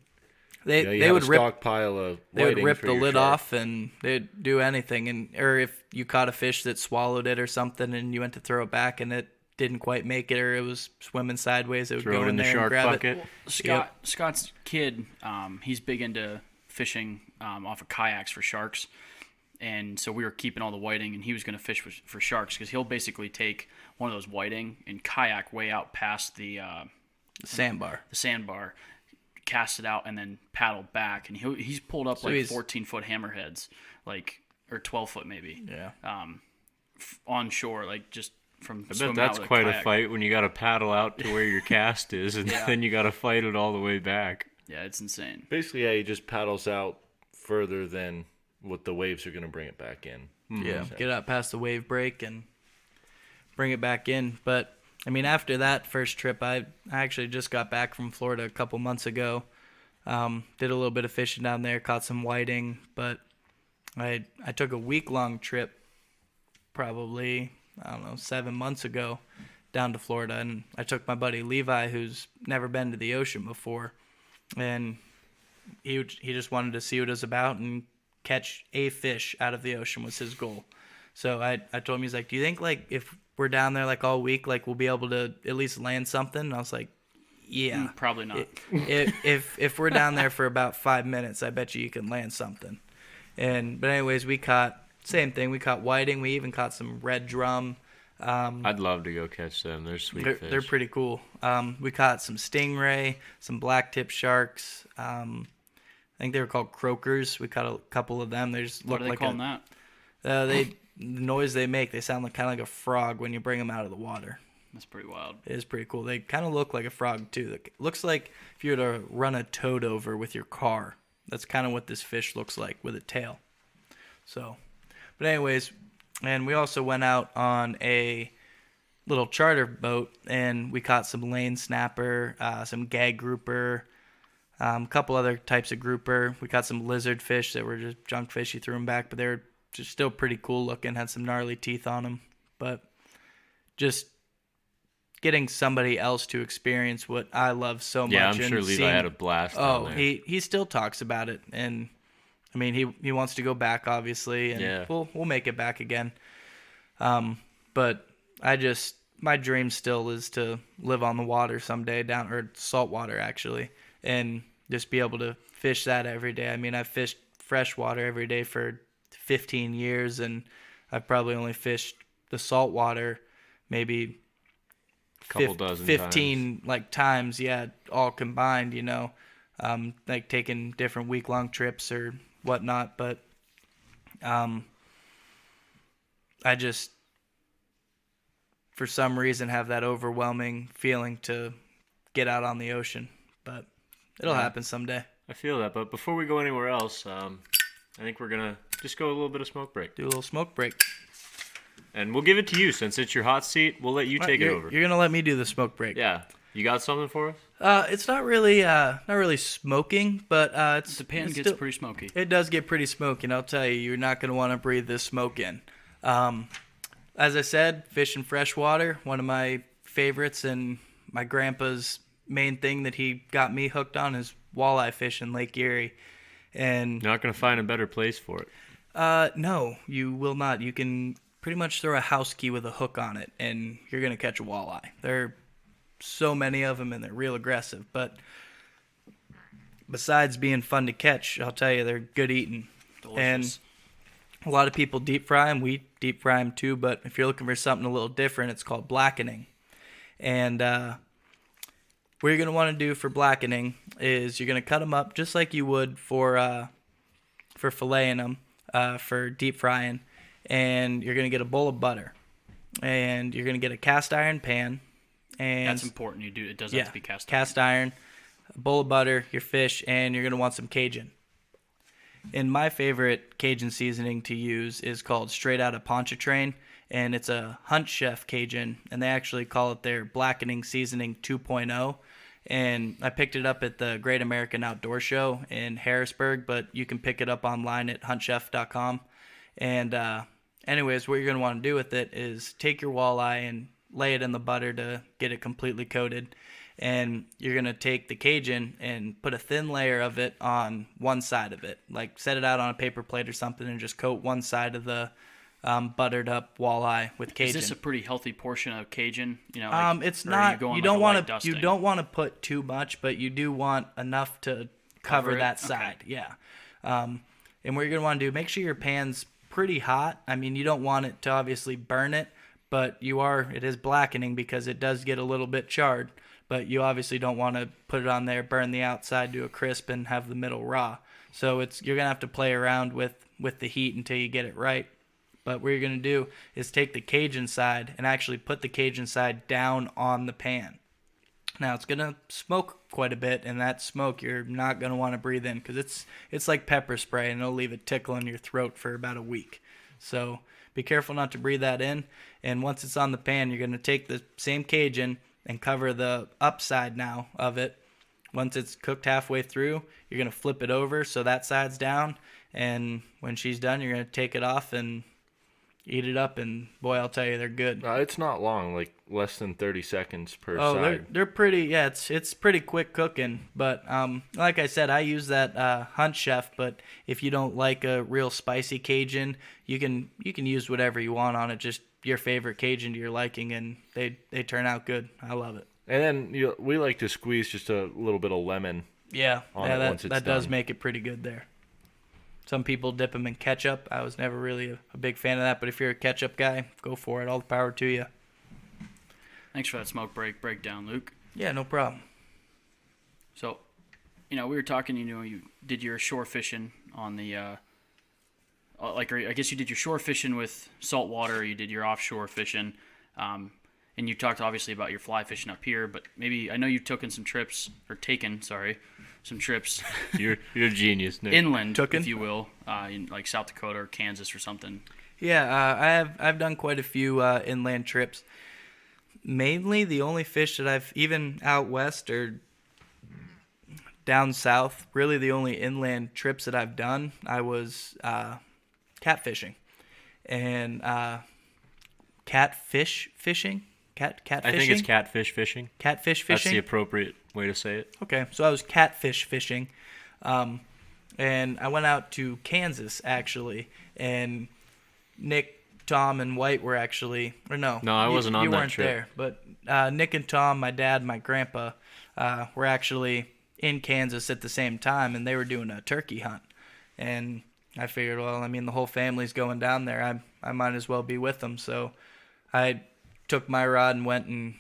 D: They
B: you
D: they
B: have
D: would
B: a
D: rip
B: stockpile of
D: they would
B: whitings
D: rip
B: for
D: the
B: your
D: lid
B: shark.
D: off, and they'd do anything. And or if you caught a fish that swallowed it or something, and you went to throw it back, and it didn't quite make it, or it was swimming sideways, it would
A: Throw
D: go
A: it in the
D: there and
A: shark
D: grab
A: bucket.
D: it.
C: Scott's kid, he's big into fishing off of kayaks for sharks. And so we were keeping all the whiting, and he was going to fish for sharks because he'll basically take one of those whiting and kayak way out past the
D: Sandbar.
C: sandbar, cast it out, and then paddle back. And he's pulled up
D: So
C: like
D: he's-
C: 14-foot hammerheads, like, or 12-foot maybe,
D: Yeah.
C: on shore, like just from
A: I bet
C: swimming
A: that's
C: out with
A: quite a
C: kayak.
A: fight when you got to paddle out to where your cast is, and
C: Yeah.
A: then you got to fight it all the way back.
C: Yeah, it's insane.
B: Basically, yeah, he just paddles out further than what the waves are going to bring it back in.
D: Yeah, get out past the wave break and bring it back in. But I mean, after that first trip, I actually just got back from Florida a couple months ago. Did a little bit of fishing down there, caught some whiting, but I took a week-long trip, probably, I don't know, 7 months ago, down to Florida, and I took my buddy Levi, who's never been to the ocean before, and he just wanted to see what it was about and catch a fish out of the ocean was his goal. So I told him, he's like, do you think like if we're down there like all week, like we'll be able to at least land something? And I was like, yeah.
C: Probably not.
D: If we're down there for about 5 minutes, I bet you can land something. But anyways, we caught same thing. We caught whiting. We even caught some red drum.
A: I'd love to go catch them. They're sweet fish.
D: They're pretty cool. We caught some stingray, some black tip sharks. I think they were called croakers. We caught a couple of them. They just
C: What
D: look
C: are they
D: like
C: calling that?
D: the noise they make. They sound like kind of like a frog when you bring them out of the water.
C: That's pretty wild.
D: It is pretty cool. They kind of look like a frog too. It looks like if you were to run a toad over with your car. That's kind of what this fish looks like with a tail. So, but anyways, and we also went out on a little charter boat, and we caught some lane snapper, some gag grouper, a couple other types of grouper. We caught some lizard fish that were just junk fish. You threw them back, but they were just still pretty cool looking. Had some gnarly teeth on them, but just getting somebody else to experience what I love so much.
A: Yeah, I'm
D: and
A: sure Levi
D: seeing-
A: had a blast down
D: Oh,
A: there.
D: he still talks about it, and I mean he wants to go back, obviously, and
A: Yeah.
D: we'll make it back again. But my dream still is to live on the water someday, down or salt water actually, and just be able to fish that every day. I mean, I've fished freshwater every day for 15 years, and I've probably only fished the salt water maybe
A: Couple dozen
D: 15 like times, yeah, all combined, like taking different week-long trips or whatnot. But I just for some reason have that overwhelming feeling to get out on the ocean, but it'll happen someday.
A: I feel that, but before we go anywhere else, I think we're gonna just go a little bit of smoke break,
D: Do a little smoke break.
A: and we'll give it to you since it's your hot seat. We'll let you take it
D: you're,
A: over.
D: You're gonna let me do the smoke break.
A: Yeah, you got something for us?
D: It's not really smoking, but it's
C: The pan
D: it's
C: gets
D: still-
C: pretty smoky.
D: It does get pretty smoky, and I'll tell you, you're not going to want to breathe this smoke in. As I said, fishing freshwater, one of my favorites, and my grandpa's main thing that he got me hooked on is walleye fishing Lake Erie. And
A: You're not gonna find a better place for it.
D: no, you will not. You can pretty much throw a house key with a hook on it, and you're going to catch a walleye. There are so many of them, and they're real aggressive. But besides being fun to catch, I'll tell you, they're good eating.
C: Delicious.
D: And a lot of people deep fry them. We deep fry them too. But if you're looking for something a little different, it's called blackening. And what you're going to want to do for blackening is you're going to cut them up just like you would for filleting them, for deep frying. And you're going to get a bowl of butter. And you're going to get a cast iron pan. And
C: That's important. It does have to be cast.
D: cast iron. a bowl of butter, your fish, and you're going to want some Cajun. And my favorite Cajun seasoning to use is called Straight Outta Pontchartrain, and it's a Hunt Chef Cajun, and they actually call it their Blackening Seasoning 2.0. And I picked it up at the Great American Outdoor Show in Harrisburg, but you can pick it up online at huntchef.com. And anyways, what you're going to want to do with it is take your walleye and lay it in the butter to get it completely coated. And you're going to take the Cajun and put a thin layer of it on one side of it. Like set it out on a paper plate or something and just coat one side of the buttered up walleye with Cajun.
C: Is this a pretty healthy portion of Cajun?
D: It's not. You don't want to. You don't want to put too much, but you do want enough to cover that side. Okay. Yeah. And what you're gonna want to do, make sure your pan's pretty hot. I mean, you don't want it to obviously burn it, but it is blackening because it does get a little bit charred. But you obviously don't want to put it on there, burn the outside to a crisp, and have the middle raw. So you're gonna have to play around with the heat until you get it right. But what you're going to do is take the Cajun side and actually put the Cajun side down on the pan. Now, it's going to smoke quite a bit, and that smoke you're not going to want to breathe in because it's like pepper spray, and it'll leave it tickling your throat for about a week. So be careful not to breathe that in. And once it's on the pan, you're going to take the same Cajun and cover the upside now of it. Once it's cooked halfway through, you're going to flip it over so that side's down. And when she's done, you're going to take it off and eat it up, and boy, I'll tell you, they're good.
B: It's not long, like less than 30 seconds per side.
D: Oh, they're pretty. Yeah, it's pretty quick cooking. But like I said, I use that Hunt Chef. But if you don't like a real spicy Cajun, you can use whatever you want on it. Just your favorite Cajun to your liking, and they turn out good. I love it.
B: And then we like to squeeze just a little bit of lemon.
D: Yeah,
B: on it once it's
D: that
B: done.
D: does make it pretty good there. Some people dip them in ketchup. I was never really a big fan of that, but if you're a ketchup guy, go for it. All the power to you.
C: Thanks for that smoke breakdown, Luke.
D: Yeah, no problem.
C: So, we were talking, you did your shore fishing on the, I guess you did your shore fishing with saltwater, or you did your offshore fishing, and you talked obviously about your fly fishing up here, but maybe, I know you've taken some trips.
A: You're a genius, Nick.
C: Inland, if you will, in like South Dakota or Kansas or something.
D: Yeah, I've done quite a few inland trips. Mainly, the only fish that I've, even out west or down south, really the only inland trips that I've done, I was catfishing. And catfish fishing? Catfishing?
A: I think it's catfish fishing.
D: Catfish fishing?
A: That's the appropriate way to say it.
D: Okay, so I was catfish fishing. And I went out to Kansas, actually, and Nick, Tom, and White were actually, or no.
A: No, I wasn't on that
D: weren't
A: trip.
D: there, but Nick and Tom, my dad, my grandpa, were actually in Kansas at the same time, and they were doing a turkey hunt. And I figured, well, I mean, the whole family's going down there. I might as well be with them. So I took my rod and went, and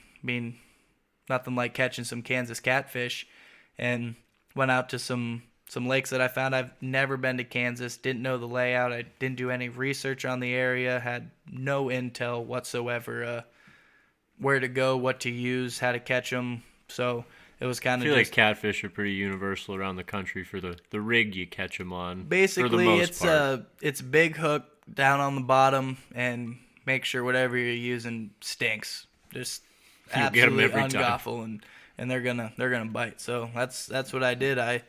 D: nothing like catching some Kansas catfish, and went out to some lakes that I found. I've never been to Kansas, didn't know the layout. I didn't do any research on the area, had no intel whatsoever, where to go, what to use, how to catch them. So it was kind of
A: I feel like catfish are pretty universal around the country for the rig you catch them on.
D: Basically,
A: for the most part.
D: It's a big hook down on the bottom, and make sure whatever you're using stinks. Just absolutely ungaffle, and they're gonna bite. So that's what I did. I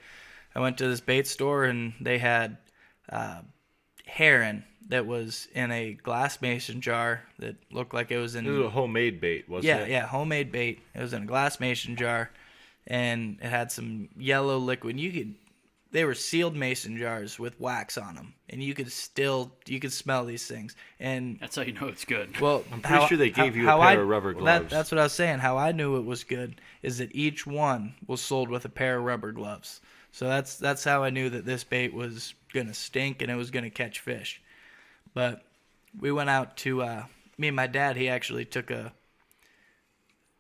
D: went to this bait store, and they had heron that was in a glass mason jar that looked like it was in.
B: It was a homemade bait, wasn't it?
D: Yeah, homemade bait. It was in a glass mason jar, and it had some yellow liquid. They were sealed mason jars with wax on them, and you could smell these things. And
C: that's how you know it's good.
D: Well,
B: I'm pretty sure they gave you a pair of rubber gloves.
D: That's what I was saying. How I knew it was good is that each one was sold with a pair of rubber gloves. So that's how I knew that this bait was gonna stink and it was gonna catch fish. But we went out to me and my dad. He actually took a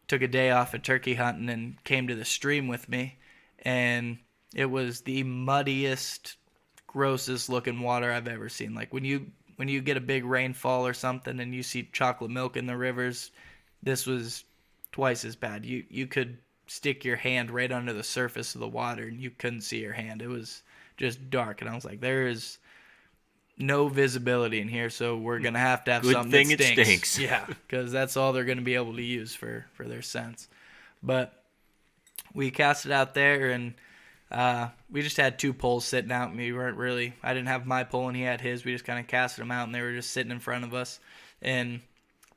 D: day off of turkey hunting and came to the stream with me, and it was the muddiest, grossest looking water I've ever seen. Like when you get a big rainfall or something and you see chocolate milk in the rivers, this was twice as bad. You could stick your hand right under the surface of the water and you couldn't see your hand. It was just dark, and I was like, there is no visibility in here, so we're gonna have to have
A: Good
D: something
A: thing
D: that
A: it
D: stinks.
A: stinks.
D: Yeah, because that's all they're gonna be able to use for their scents. But we cast it out there, and we just had 2 poles sitting out. We weren't really. I didn't have my pole, and he had his. We just kind of casted them out, and they were just sitting in front of us. And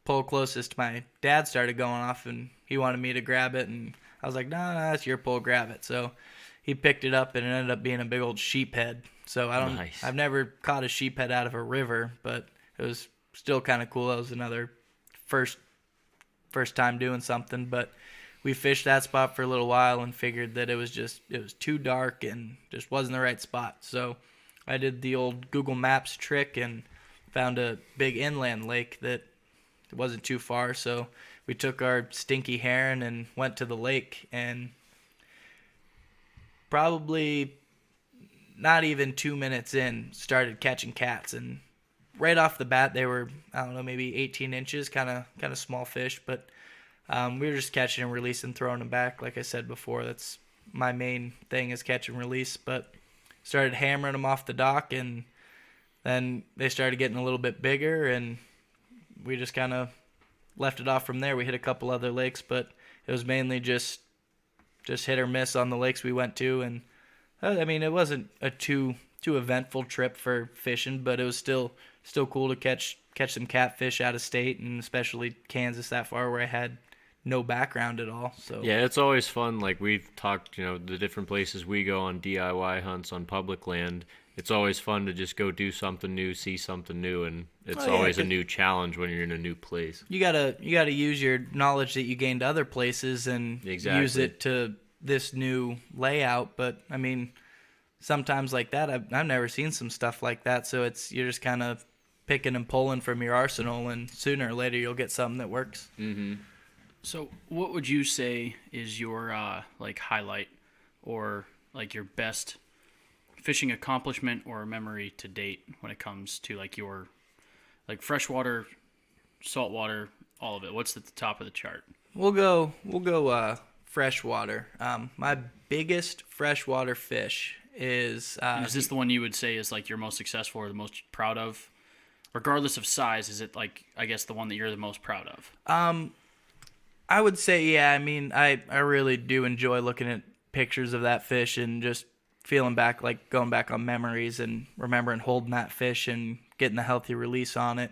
D: pole closest to my dad started going off, and he wanted me to grab it, and I was like, no, that's your pole, grab it. So he picked it up, and it ended up being a big old sheephead. So
A: Nice.
D: I've never caught a sheephead out of a river, but it was still kind of cool. That was another first time doing something. But we fished that spot for a little while and figured that it was too dark and just wasn't the right spot. So I did the old Google Maps trick and found a big inland lake that wasn't too far. So we took our stinky heron and went to the lake, and probably not even 2 minutes in, started catching cats. And right off the bat, they were, I don't know, maybe 18 inches, kind of small fish. But we were just catching and releasing, throwing them back. Like I said before, that's my main thing is catch and release. But started hammering them off the dock, and then they started getting a little bit bigger, and we just kind of left it off from there. We hit a couple other lakes, but it was mainly just hit or miss on the lakes we went to. And I mean, it wasn't a too eventful trip for fishing, but it was still cool to catch some catfish out of state, and especially Kansas, that far, where I had no background at all. So
A: Yeah, it's always fun. Like we've talked, the different places we go on DIY hunts on public land. It's always fun to just go do something new, see something new, and it's always a new challenge when you're in a new place.
D: You gotta use your knowledge that you gained other places and use it to this new layout. But I mean, sometimes like that, I've never seen some stuff like that. So you're just kind of picking and pulling from your arsenal, and sooner or later you'll get something that works.
A: Mm-hmm.
C: So what would you say is your like highlight or like your best fishing accomplishment or memory to date when it comes to like your like freshwater, saltwater, all of it? What's at the top of the chart?
D: We'll go freshwater. My biggest freshwater fish is
C: this the one you would say is like your most successful or the most proud of? Regardless of size, is it like, I guess, the one that you're the most proud of?
D: I would say, yeah. I mean, I really do enjoy looking at pictures of that fish and just feeling back, like going back on memories and remembering holding that fish and getting the healthy release on it.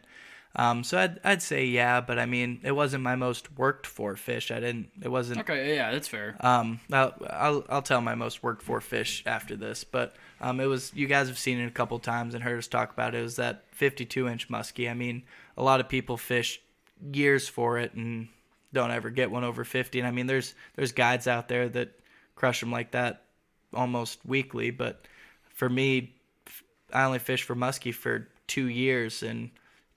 D: So I'd say yeah, but I mean, it wasn't my most worked for fish. It wasn't.
C: Okay, yeah, that's fair.
D: I'll tell my most worked for fish after this, but it was, you guys have seen it a couple times and heard us talk about it. It was that 52-inch muskie. I mean, a lot of people fish years for it and don't ever get one over 50. And I mean, there's guides out there that crush them like that almost weekly, but for me, I only fished for muskie for 2 years, and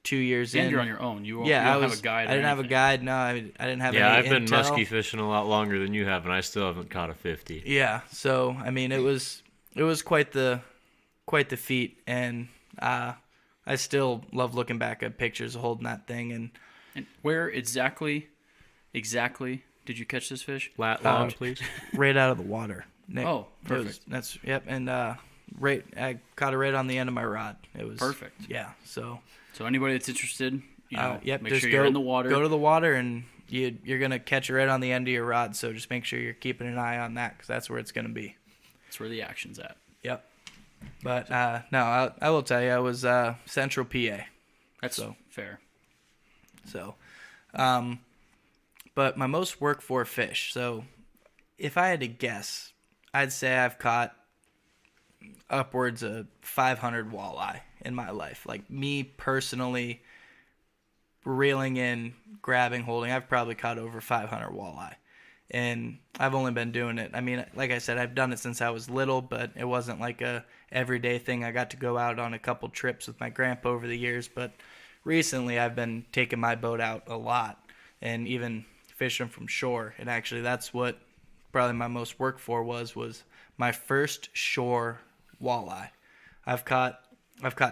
D: 2 years
C: and
D: in,
C: you're on your own. You don't
D: have
C: have a guide.
D: I didn't have a guide. No, I didn't have any
A: I've been
D: intel.
A: muskie fishing a lot longer than you have, and I still haven't caught a 50.
D: Yeah, so I mean, it was quite the feat, and I still love looking back at pictures of holding that thing.
C: And where exactly did you catch this fish?
A: Lat long, please.
D: Right out of the water. Nick.
C: Oh, perfect.
D: Yep, and I caught it right on the end of my rod. It was
C: perfect.
D: Yeah, so
C: anybody that's interested,
D: yep,
C: make
D: just
C: sure you're in the water.
D: Go to the water, and you're gonna catch it right on the end of your rod. So just make sure you're keeping an eye on that, because that's where it's gonna be.
C: That's where the action's at.
D: Yep. But no, I will tell you, I was Central PA.
C: That's fair.
D: So, but my most worked for fish. So, if I had to guess, I'd say I've caught upwards of 500 walleye in my life. Like me personally, reeling in, grabbing, holding, I've probably caught over 500 walleye. And I've only been doing it. I mean, like I said, I've done it since I was little, but it wasn't like a everyday thing. I got to go out on a couple trips with my grandpa over the years, but recently I've been taking my boat out a lot and even fishing from shore. And actually that's what probably my most work for was my first shore walleye. I've caught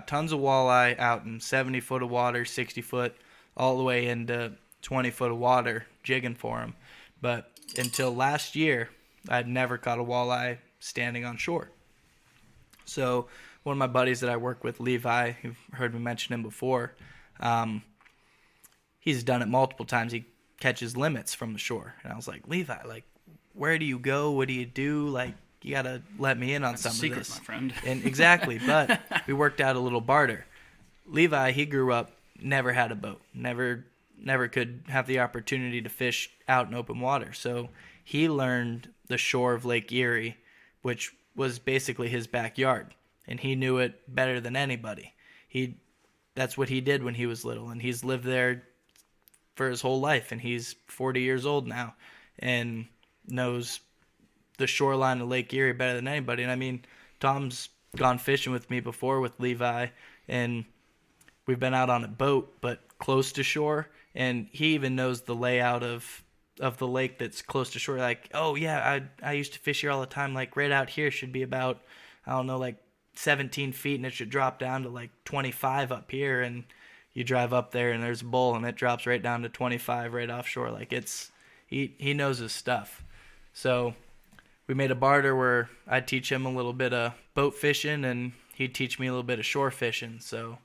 D: tons of walleye out in 70 foot of water, 60 foot, all the way into 20 foot of water, jigging for them. But until last year, I'd never caught a walleye standing on shore. So one of my buddies that I work with, Levi, you've heard me mention him before, he's done it multiple times. He catches limits from the shore. And I was like, Levi, like, where do you go? What do you do? Like, you got to let me in on
C: That's
D: some
C: a
D: of
C: secret,
D: this.
C: my friend.
D: And exactly, but we worked out a little barter. Levi, he grew up, never had a boat, never could have the opportunity to fish out in open water. So he learned the shore of Lake Erie, which was basically his backyard, and he knew it better than anybody. That's what he did when he was little, and he's lived there for his whole life, and he's 40 years old now and knows the shoreline of Lake Erie better than anybody. And I mean, Tom's gone fishing with me before with Levi, and we've been out on a boat but close to shore, and he even knows the layout of the lake that's close to shore. Like, oh yeah, I used to fish here all the time. Like, right out here should be about, I don't know, like 17 feet, and it should drop down to like 25 up here. And you drive up there and there's a bowl and it drops right down to 25 right offshore. Like, he knows his stuff. So we made a barter where I'd teach him a little bit of boat fishing and he'd teach me a little bit of shore fishing. So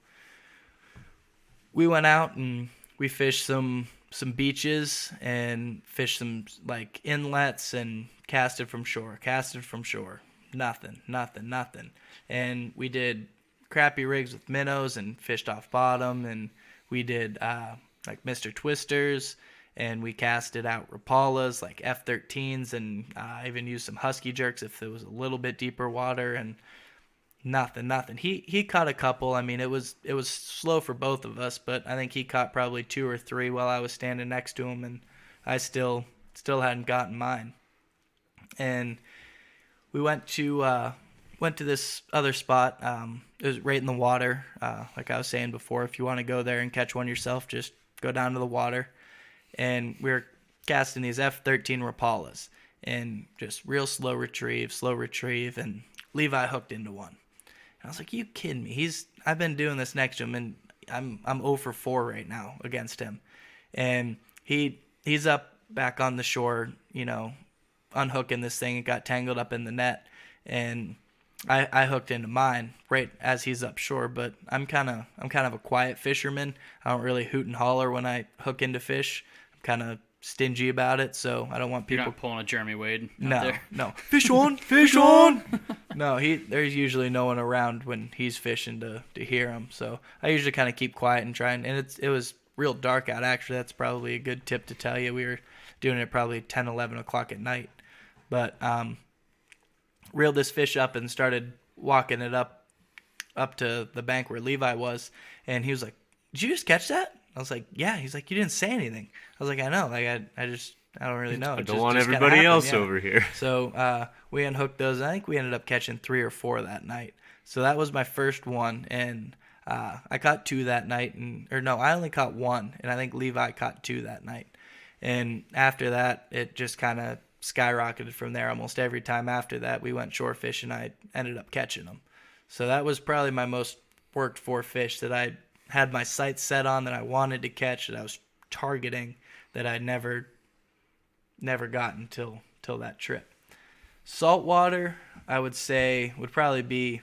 D: we went out and we fished some beaches and fished some like inlets and casted from shore. Nothing. And we did crappy rigs with minnows and fished off bottom, and we did like Mr. Twisters, and we casted out Rapalas like F13s, and I even used some Husky jerks if there was a little bit deeper water, and nothing. He caught a couple. I mean, it was slow for both of us, but I think he caught probably 2 or 3 while I was standing next to him, and I still hadn't gotten mine. And we went to this other spot. It was right in the water. Like I was saying before, if you want to go there and catch one yourself, just go down to the water. And we were casting these F13 Rapalas, and just real slow retrieve, and Levi hooked into one. And I was like, you kidding me? I've been doing this next to him, and I'm 0 for 4 right now against him. And he's up back on the shore, unhooking this thing. It got tangled up in the net, and I hooked into mine right as he's up shore. But I'm kind of a quiet fisherman. I don't really hoot and holler when I hook into fish. I'm kind of stingy about it, so I don't want people.
C: You're not pulling a Jeremy Wade out there.
D: No. Fish on. No, there's usually no one around when he's fishing to hear him. So I usually kind of keep quiet and try. And it was real dark out, actually. That's probably a good tip to tell you. We were doing it probably 10, 11 o'clock at night. But reeled this fish up and started walking it up to the bank where Levi was. And he was like, did you just catch that? I was like, yeah. He's like, you didn't say anything. I was like, I know. Like, I don't really know.
A: I don't want everybody else over here.
D: So we unhooked those. I think we ended up catching 3 or 4 that night. So that was my first one, and I caught 2 that night. I only caught 1, and I think Levi caught 2 that night. And after that, it just kind of skyrocketed from there. Almost every time after that, we went shore fishing. I ended up catching them. So that was probably my most worked for fish that I had my sights set on, that I wanted to catch, that I was targeting, that I never got until that trip. Saltwater, I would say, would probably be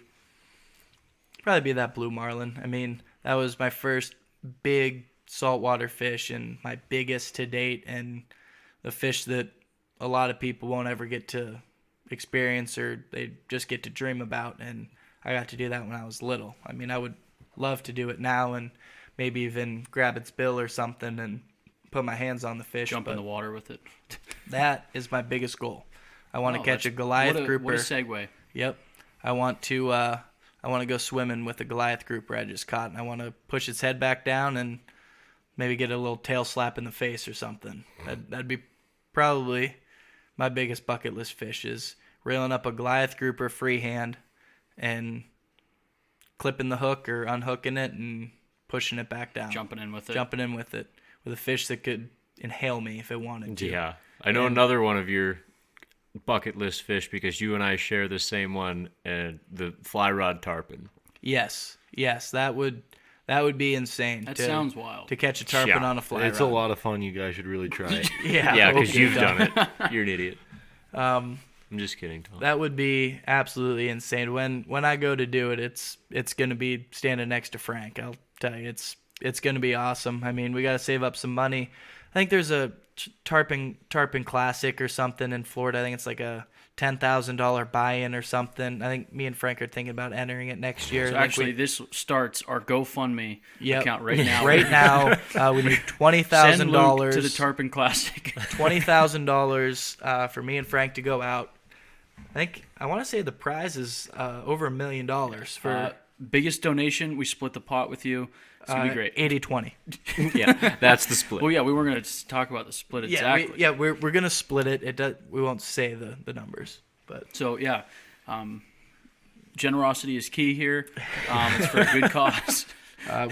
D: that blue marlin. I mean, that was my first big saltwater fish and my biggest to date, and the fish that a lot of people won't ever get to experience, or they just get to dream about. And I got to do that when I was little. I mean, I would love to do it now and maybe even grab its bill or something and put my hands on the fish.
C: Jump in the water with it.
D: That is my biggest goal. I want to catch a Goliath grouper.
C: What a segue.
D: Yep. I want to go swimming with a Goliath grouper I just caught, and I want to push its head back down and maybe get a little tail slap in the face or something. That'd be probably my biggest bucket list fish, is reeling up a Goliath grouper freehand and clipping the hook or unhooking it and pushing it back down.
C: Jumping in with it. With a fish that could inhale me if it wanted to.
A: Yeah. I know another one of your bucket list fish, because you and I share the same one, and the fly rod tarpon.
D: Yes, that would That would be insane.
C: That sounds wild.
D: To catch a tarpon
A: Yeah,
D: on a fly
B: It's
D: rod.
B: a lot of fun. You guys should really try it.
A: Yeah, because
D: okay,
A: you've
D: Tom.
A: done it. You're an idiot. I'm just kidding, Tom.
D: That would be absolutely insane. When I go to do it, it's going to be standing next to Frank. I'll tell you, it's going to be awesome. I mean, we got to save up some money. I think there's a tarpon classic or something in Florida. I think it's like a $10,000 buy-in or something. I think me and Frank are thinking about entering it next year.
C: So
D: I think
C: actually, this starts our GoFundMe
D: Yep.
C: account right now.
D: Right now, we need
C: Send
D: $20,000
C: Luke to the Tarpon Classic.
D: $20,000 for me and Frank to go out. I want to say the prize is over $1 million for
C: Biggest donation, we split the pot with you. It's gonna be great.
D: 80-20.
A: Yeah, that's the split.
C: Well, yeah, we weren't gonna talk about the split exactly.
D: We're gonna split it. We won't say the numbers, but
C: So yeah, generosity is key here. It's for a good cause.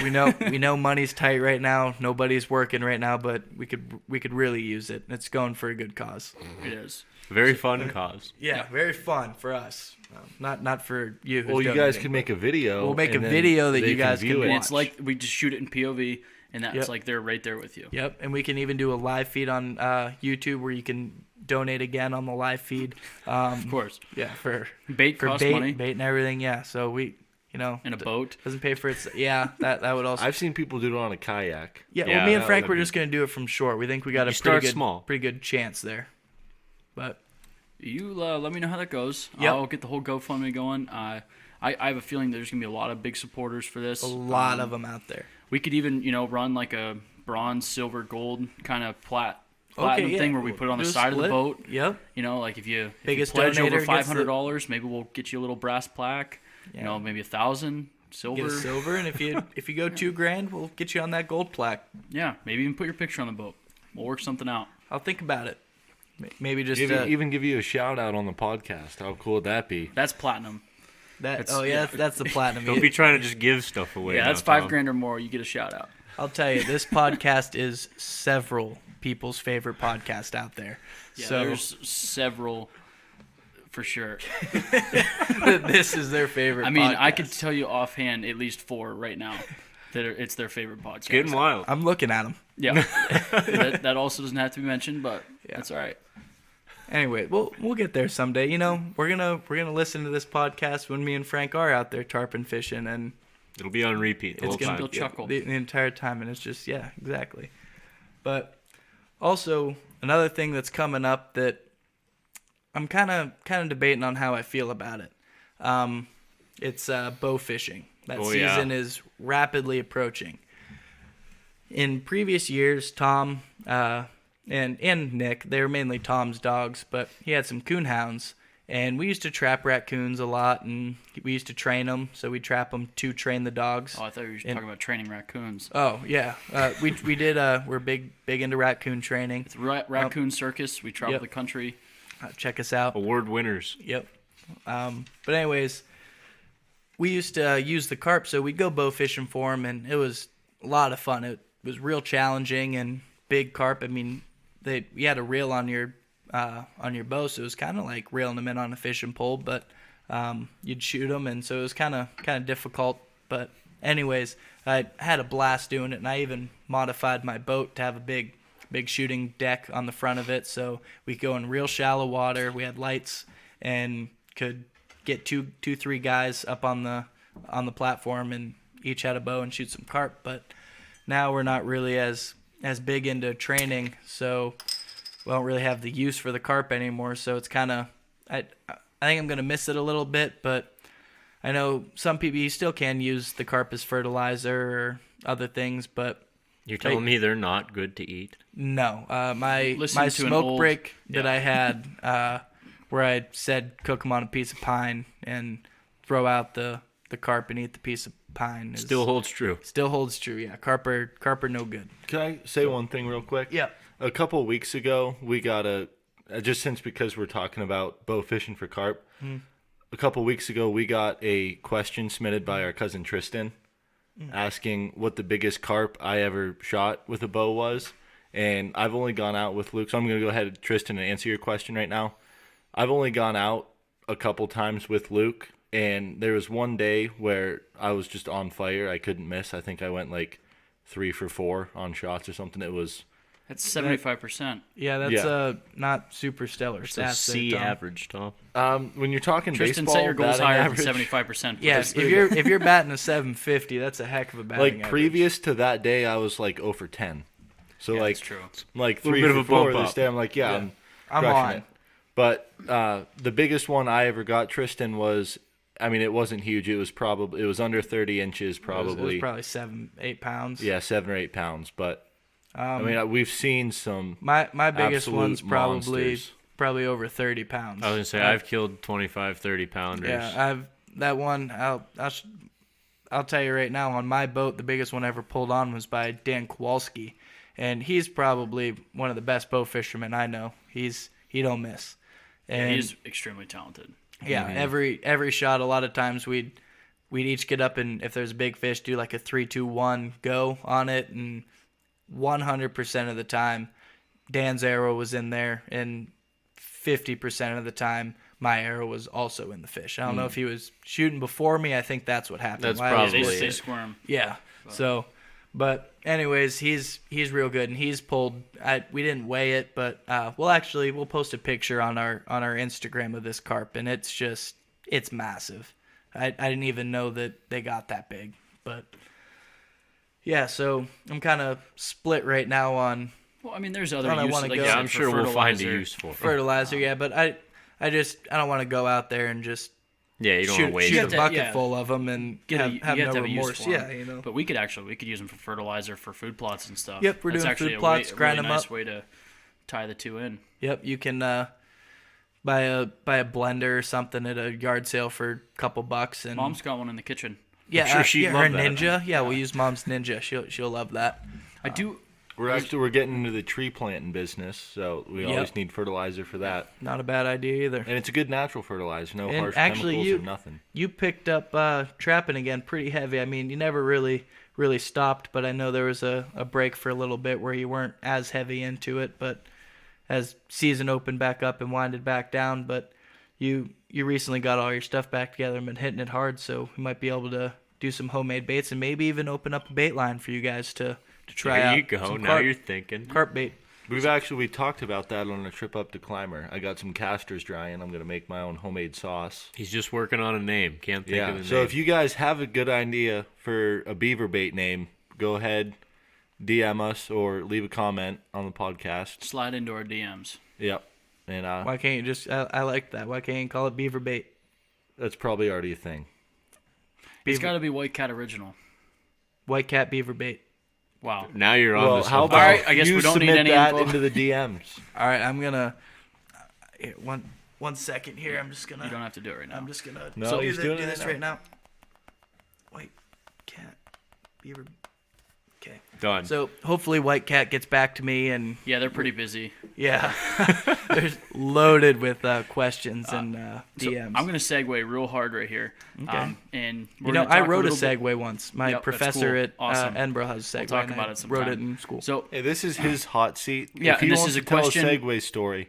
D: we know money's tight right now. Nobody's working right now, but we could really use it. It's going for a good cause.
C: It is.
A: Very fun cause.
D: Yeah, very fun for us. Not for you.
B: Well, you guys can make a video.
D: We'll make a
B: and then
D: video that
B: they
D: you guys
B: view
D: can
B: it.
C: And
D: watch.
C: it's like we just shoot it in POV, and that's
D: Yep.
C: like they're right there with you.
D: Yep, and we can even do a live feed on YouTube where you can donate again on the live feed.
C: Of course,
D: Yeah, for
C: bait costs money
D: bait and everything. Yeah, so we,
C: in a boat.
D: doesn't pay for its. Yeah, that would also.
B: I've seen people do it on a kayak.
D: Yeah,
A: Yeah,
D: well, me and
B: that
D: Frank
B: would
D: were
B: be-
D: just gonna do it from shore. We think we got a
A: You start
D: pretty good,
A: small.
D: pretty good chance there. But
C: You let me know how that goes.
D: Yep.
C: I'll get the whole GoFundMe going. I have a feling there's gonna be a lot of big supporters for this.
D: a lot of them out there.
C: We could even run like a bronze, silver, gold kind of platinum
D: yeah.
C: thing where we put it on the
D: Do a
C: side of the
D: split.
C: boat.
D: Yep.
C: Like if you
D: Biggest
C: pledge
D: donator
C: over
D: gets the-
C: $500, maybe we'll get you a little brass plaque.
D: Yeah.
C: Maybe 1,000 silver.
D: Get a silver, and if you go $2,000, we'll get you on that gold plaque.
C: Yeah, maybe even put your picture on the boat. We'll work something out.
D: I'll think about it. Maybe just
B: Even give you a shout out on the podcast. How cool would that be?
C: That's platinum.
D: that. Oh yeah, that's the platinum.
A: Don't be trying to just give stuff away.
C: Yeah,
A: now,
C: that's
A: Tom.
C: $5,000 or more. You get a shout out.
D: I'll tell you, this podcast is several people's favorite podcast out there.
C: Yeah,
D: So
C: there's several for sure.
D: this is their favorite.
C: I mean, I
D: podcast.
C: could tell you offhand at least 4 right now that it's their favorite podcast.
A: Getting wild.
D: I'm looking at them.
C: Yeah, that also doesn't have to be mentioned, but that's all right.
D: Anyway, we'll get there someday. We're gonna listen to this podcast when me and Frank are out there tarpon fishing, and
A: It'll be on repeat the
D: it's
A: whole
D: gonna
A: time.
C: You'll chuckle.
D: the entire time, and it's just exactly. But also another thing that's coming up that I'm kind of debating on how I feel about it. It's bow fishing. That
A: Oh, yeah.
D: season is rapidly approaching. In previous years, Tom and Nick, they were mainly Tom's dogs, but he had some coonhounds, and we used to trap raccoons a lot, and we used to train them. So we trap them to train the dogs.
C: Oh, I thought you were talking about training raccoons.
D: Oh yeah, we did. We're big into raccoon training.
C: It's raccoon circus. We travel
D: Yep.
C: the country.
D: Check us out.
A: Award winners.
D: Yep. But anyways, we used to use the carp, so we'd go bow fishing for them, and it was a lot of fun. It was real challenging and big carp. I mean, you had a reel on your bow, so it was kind of like reeling them in on a fishing pole, but you'd shoot them, and so it was kind of difficult. But anyways, I had a blast doing it, and I even modified my boat to have a big shooting deck on the front of it, so we go in real shallow water. We had lights and could get two, 3 guys up on the platform, and each had a bow and shoot some carp. But now we're not really as big into training, so we don't really have the use for the carp anymore. So it's kind of I think I'm gonna miss it a little bit, but I know some people, you still can use the carp as fertilizer or other things, but
A: You're telling me they're not good to eat?
D: no. My
C: Listen to an
D: smoke
C: old-
D: break that I had, where I said cook them on a piece of pine and throw out the carp and eat the piece of pine.
A: Still holds true.
D: Still holds true. Yeah, carp are no good.
B: Can I say one thing real quick?
D: Yeah.
B: A couple of weeks ago, we got because we're talking about bow fishing for carp. A couple of weeks ago, we got a question submitted by our cousin Tristan, asking what the biggest carp I ever shot with a bow was. And I've only gone out with Luke, so I'm going to go ahead, Tristan, and answer your question right now. I've only gone out a couple times with Luke, and there was one day where I was just on fire. I couldn't miss. I think I went like 3 for 4 on shots or something. It was
C: That's 75%.
D: Yeah, that's
B: Yeah.
D: not super stellar
A: It's a
D: stats.
A: C
D: there, Tom.
A: average, Tom.
B: when you're talking
C: Tristan,
B: baseball,
C: set your goals
B: batting
C: higher
B: average,
C: than 75%.
D: Yes, if you're batting a 750, that's a heck of a batting
B: like
D: average.
B: previous to that day, I was like 0 for 10. So
C: Yeah,
B: like
C: that's true.
B: like
A: Little
B: 3
A: bit
B: for
A: of a
B: 4
A: bump
B: this
A: up.
B: day. I'm like, yeah,
D: I'm
B: crushing
D: on.
B: it. But the biggest one I ever got, Tristan, was, I mean, it wasn't huge. It was under 30 inches,
D: It
B: probably.
D: was probably 7-8 pounds.
B: Yeah, 7 or 8 pounds. But I mean, we've seen some.
D: My biggest
B: absolute
D: one's
B: monsters.
D: probably over 30 pounds.
A: I was gonna say I've killed 25, 30 pounders.
D: Yeah, that one. I'll tell you right now. On my boat, the biggest one I ever pulled on was by Dan Kowalski, and he's probably one of the best bow fishermen I know. He don't miss. And
C: He's extremely talented.
D: yeah, every shot. A lot of times we'd each get up and if there's a big fish, do like a 3-2-1 go on it, and 100% of the time, Dan's arrow was in there, and 50% of the time, my arrow was also in the fish. I don't know if he was shooting before me. I think that's what happened.
A: That's
D: Why I was
A: probably
C: They,
A: it.
C: they squirm.
D: yeah. So, but anyways, he's real good, and he's pulled. We didn't weigh it, but we'll post a picture on our Instagram of this carp, and it's massive. I didn't even know that they got that big, but yeah. So I'm kind of split right now on
C: Well, I mean, there's other
D: I don't
C: uses.
D: wanna
C: Like
D: go-
C: you
A: Yeah,
C: said,
A: I'm
C: for
A: sure we'll find a
C: fertilizer.
A: use for it.
D: fertilizer. Yeah, but I don't want to go out there and just
A: Yeah, you don't want to waste
D: shoot
C: have
D: a
C: to-
D: bucket
C: yeah.
D: full of them and
C: You
D: have
C: have
D: no
C: to have a use
D: remorse.
C: for 'em.
D: Yeah, you know.
C: But we could use them for fertilizer for food plots and stuff.
D: Yep, we're
C: That's
D: doing
C: actually
D: food
C: a
D: plots,
C: way,
D: grind
C: really
D: 'em
C: nice
D: up.
C: way to tie the two in.
D: Yep, you can buy a blender or something at a yard sale for a couple bucks, and
C: Mom's got one in the kitchen.
D: yeah,
A: sure she'd
D: her
A: love that.
D: Ninja. Yeah, we'll use Mom's Ninja. She'll love that.
C: I do.
B: We're getting into the tree planting business, so we
D: Yep.
B: always need fertilizer for that.
D: Not a bad idea either.
B: And it's a good natural fertilizer, no
D: And
B: harsh
D: actually,
B: chemicals
D: you-
B: or nothing.
D: You picked up trapping again pretty heavy. I mean, you never really stopped, but I know there was a break for a little bit where you weren't as heavy into it. But as season opened back up and winded back down, but you recently got all your stuff back together and been hitting it hard, so we might be able to do some homemade baits and maybe even open up a bait line for you guys to try
A: There
D: out.
A: you go.
D: some
A: Now
D: carp-
A: you're thinking.
D: carp bait.
B: We talked about that on a trip up to Clymer. I got some casters drying. I'm gonna make my own homemade sauce.
A: He's just working on a name. Can't think of
B: Yeah.
A: the
B: So
A: name.
B: if you guys have a good idea for a beaver bait name, go ahead, DM us or leave a comment on the podcast.
C: Slide into our DMs.
B: Yep. And
D: Why can't you just? I like that. Why can't you call it beaver bait?
B: that's probably already a thing.
C: It's got to be Whitecat original.
D: Whitecat beaver bait.
C: Wow.
A: Now you're on
B: Well,
A: this.
B: how
A: whole-
B: about
C: All right, I guess
B: you
C: we don't need
B: submit
C: any
B: that
C: info.
B: into the DMs?
D: All right, I'm gonna. Here, one second here. I'm just gonna.
C: You don't have to do it right now.
D: I'm just gonna
B: No,
D: do,
B: he's doing
D: do
B: it
D: this
B: right
D: right now. White cat, beaver. Okay.
A: Done.
D: So hopefully White Cat gets back to me, and
C: Yeah, they're pretty busy.
D: yeah, there's loaded with questions and
C: So
D: DMs.
C: I'm going to segue real hard right here.
D: Okay.
C: And
D: you know, I wrote a Segway once. My
C: Yep, that's
D: professor
C: cool.
D: at
C: Awesome.
D: Edinburgh has a Segway.
C: We'll talk
D: and
C: about
D: I
C: it
D: wrote it
C: sometime.
D: in school.
C: So
B: Hey, this is his hot seat.
C: Yeah,
B: if he
C: and this
B: wants
C: is a
B: to tell
C: question-
B: a Segway story.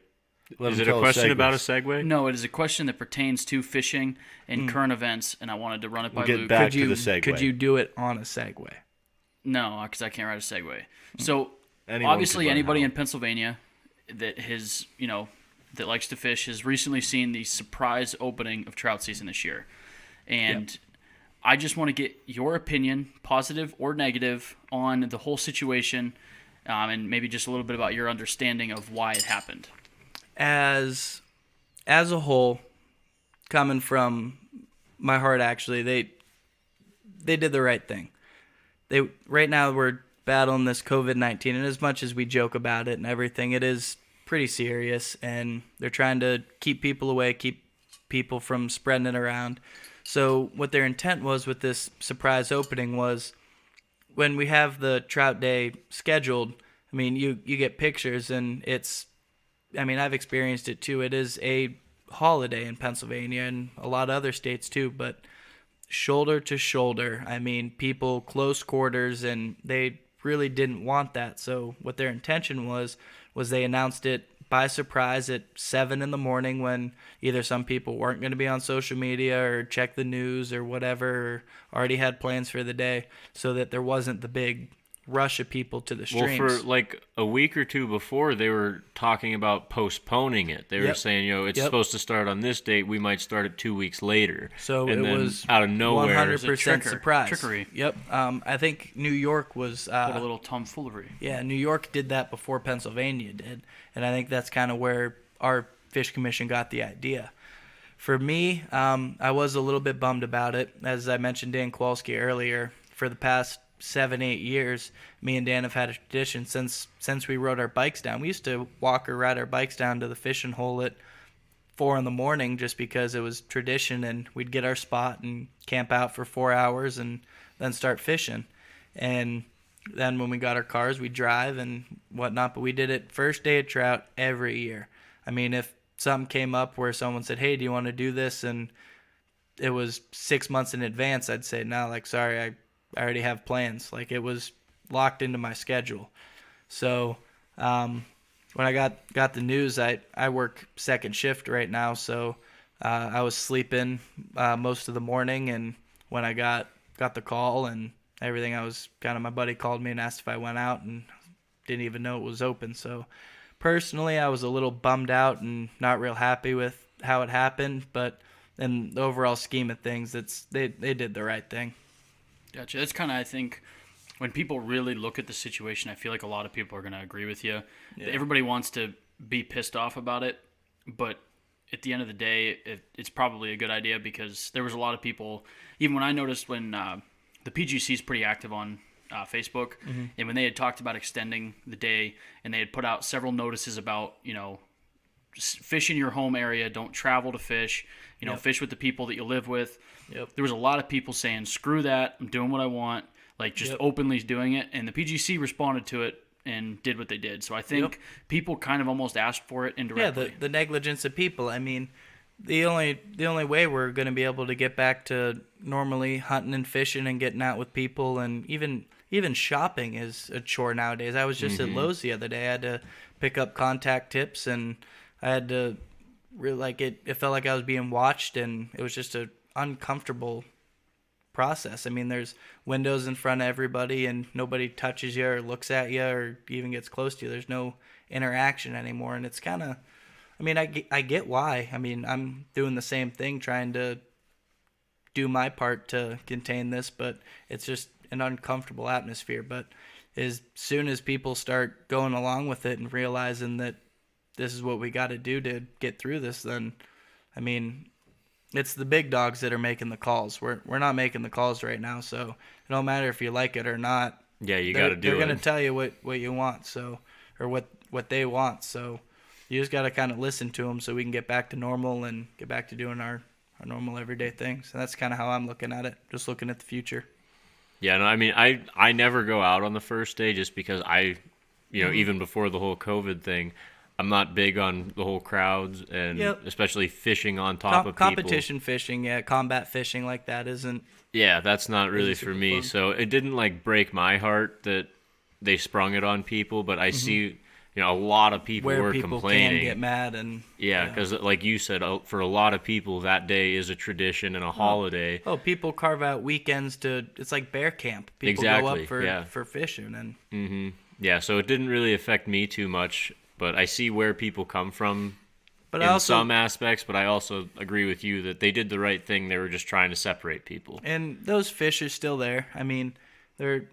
B: Let
A: Is
B: him
A: it a
B: tell
A: question about a
B: Segways.
A: segue?
C: no, it is a question that pertains to fishing and current events, and I wanted to run it by
B: We'll get
C: Luke.
B: back
D: could you
B: to the Segway.
D: could you do it on a Segway?
C: No, because I can't ride a Segway. So
B: Anyone
C: obviously,
B: could learn
C: anybody
B: how.
C: in Pennsylvania that has that likes to fish has recently seen the surprise opening of trout season this year, and I just want to get your opinion, positive or negative, on the whole situation, and maybe just a little bit about your understanding of why it happened.
D: As a whole, coming from my heart, actually, they did the right thing. Right now we're battling this COVID-19, and as much as we joke about it and everything, it is pretty serious, and they're trying to keep people away, keep people from spreading it around. So what their intent was with this surprise opening was, when we have the trout day scheduled, I mean, you get pictures, and I've experienced it too. It is a holiday in Pennsylvania and a lot of other states too, but shoulder to shoulder, I mean, people close quarters, and they really didn't want that. So what their intention was they announced it by surprise at 7 in the morning when either some people weren't going to be on social media or check the news or whatever, or already had plans for the day, so that there wasn't the big rush of people to the streams.
A: Well, for like a week or two before, they were talking about postponing it. They were
D: Yep.
A: saying, it's
D: Yep.
A: supposed to start on this date. We might start it 2 weeks later.
D: So
A: and
D: it
A: then
D: was
A: out of nowhere,
D: 100% surprise.
C: Trickery.
D: Yep. I think New York was.
C: What a little tomfoolery.
D: Yeah, New York did that before Pennsylvania did, and I think that's kind of where our Fish Commission got the idea. For me, I was a little bit bummed about it. As I mentioned Dan Kowalski earlier, for the past 7-8 years, me and Dan have had a tradition since we rode our bikes down. We used to walk or ride our bikes down to the fishing hole at 4 in the morning just because it was tradition, and we'd get our spot and camp out for 4 hours and then start fishing. And then when we got our cars, we'd drive and whatnot, but we did it first day of trout every year. I mean, if something came up where someone said, hey, do you want to do this? And it was 6 months in advance, I'd say, no, like, sorry, I already have plans. Like, it was locked into my schedule. So when I got the news, I work second shift right now, so I was sleeping most of the morning, and when I got the call and everything, my buddy called me and asked if I went out, and didn't even know it was open. So personally, I was a little bummed out and not real happy with how it happened, but in the overall scheme of things, they did the right thing.
C: Gotcha. That's kind of, I think, when people really look at the situation, I feel like a lot of people are going to agree with you.
D: Yeah.
C: Everybody wants to be pissed off about it, but at the end of the day, it's probably a good idea, because there was a lot of people, even when I noticed when the PGC is pretty active on Facebook, and when they had talked about extending the day, and they had put out several notices about, fish in your home area, don't travel to fish,
D: Yep.
C: fish with the people that you live with.
D: Yep.
C: There was a lot of people saying, screw that, I'm doing what I want, like just
D: Yep.
C: openly doing it. And the PGC responded to it and did what they did. So I think people kind of almost asked for it indirectly.
D: Yeah, the negligence of people. I mean, the only way we're going to be able to get back to normally hunting and fishing and getting out with people, and even shopping is a chore nowadays. I was just at Lowe's the other day. I had to pick up contact tips, and I had to really, it felt like I was being watched, and it was just a uncomfortable process. I mean, there's windows in front of everybody, and nobody touches you or looks at you or even gets close to you. There's no interaction anymore, and it's kind of, I mean, I get why. I mean, I'm doing the same thing, trying to do my part to contain this, but it's just an uncomfortable atmosphere. But as soon as people start going along with it and realizing that this is what we got to do to get through this, then, I mean, it's the big dogs that are making the calls. We're not making the calls right now, so it don't matter if you like it or not.
A: Yeah, you got to do it.
D: They're going to tell you what you want, so, or what they want. So you just got to kind of listen to them so we can get back to normal and get back to doing our normal everyday things. And that's kind of how I'm looking at it, just looking at the future.
A: Yeah, no, I mean, I never go out on the first day just because even before the whole COVID thing, I'm not big on the whole crowds and especially fishing on top of people.
D: Competition fishing, yeah, combat fishing like that isn't.
A: Yeah, that's not really for
D: super
A: me.
D: fun.
A: So it didn't break my heart that they sprung it on people, but I see, a lot of people
D: Where
A: were
D: people
A: complaining.
D: can get mad and
A: Yeah, because like you said, for a lot of people, that day is a tradition and a holiday.
D: Oh, people carve out weekends it's like bear camp. People go up for fishing and.
A: Yeah, so it didn't really affect me too much, but I see where people come from
D: But
A: in
D: I also,
A: some aspects, but I also agree with you that they did the right thing. They were just trying to separate people.
D: and those fish are still there. I mean, they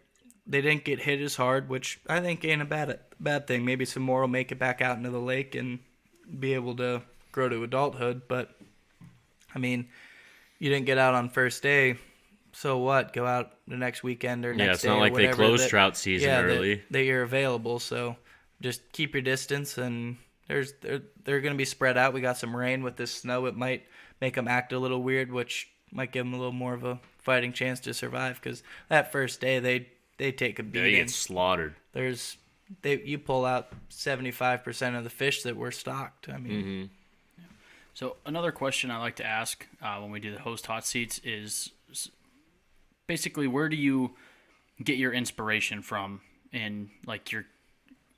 D: didn't get hit as hard, which I think ain't a bad thing. Maybe some more will make it back out into the lake and be able to grow to adulthood. But I mean, you didn't get out on first day, so what? Go out the next weekend or next day.
A: Yeah, it's not like they closed trout season early.
D: That you're available. So just keep your distance, and they're going to be spread out. We got some rain with this snow. It might make them act a little weird, which might give them a little more of a fighting chance to survive. Because that first day, they take a beating.
A: They get slaughtered.
D: You pull out 75% of the fish that were stocked. I mean,
C: So another question I like to ask when we do the host hot seats is basically, where do you get your inspiration from in your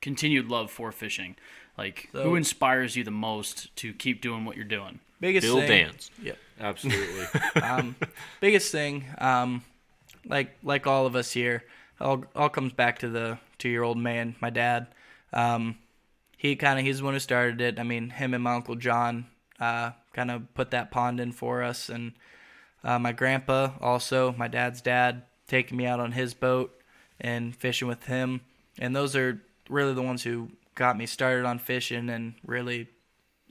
C: continued love for fishing? Like,
D: So-
C: who inspires you the most to keep doing what you're doing?
D: Biggest
A: Bill
D: thing.
A: Dance.
D: Yep.
B: Absolutely.
D: Biggest thing, like all of us here, all comes back to your old man, my dad. He's the one who started it. I mean, him and my Uncle John kind of put that pond in for us, and my grandpa also, my dad's dad, taking me out on his boat and fishing with him, and those are really the ones who got me started on fishing and really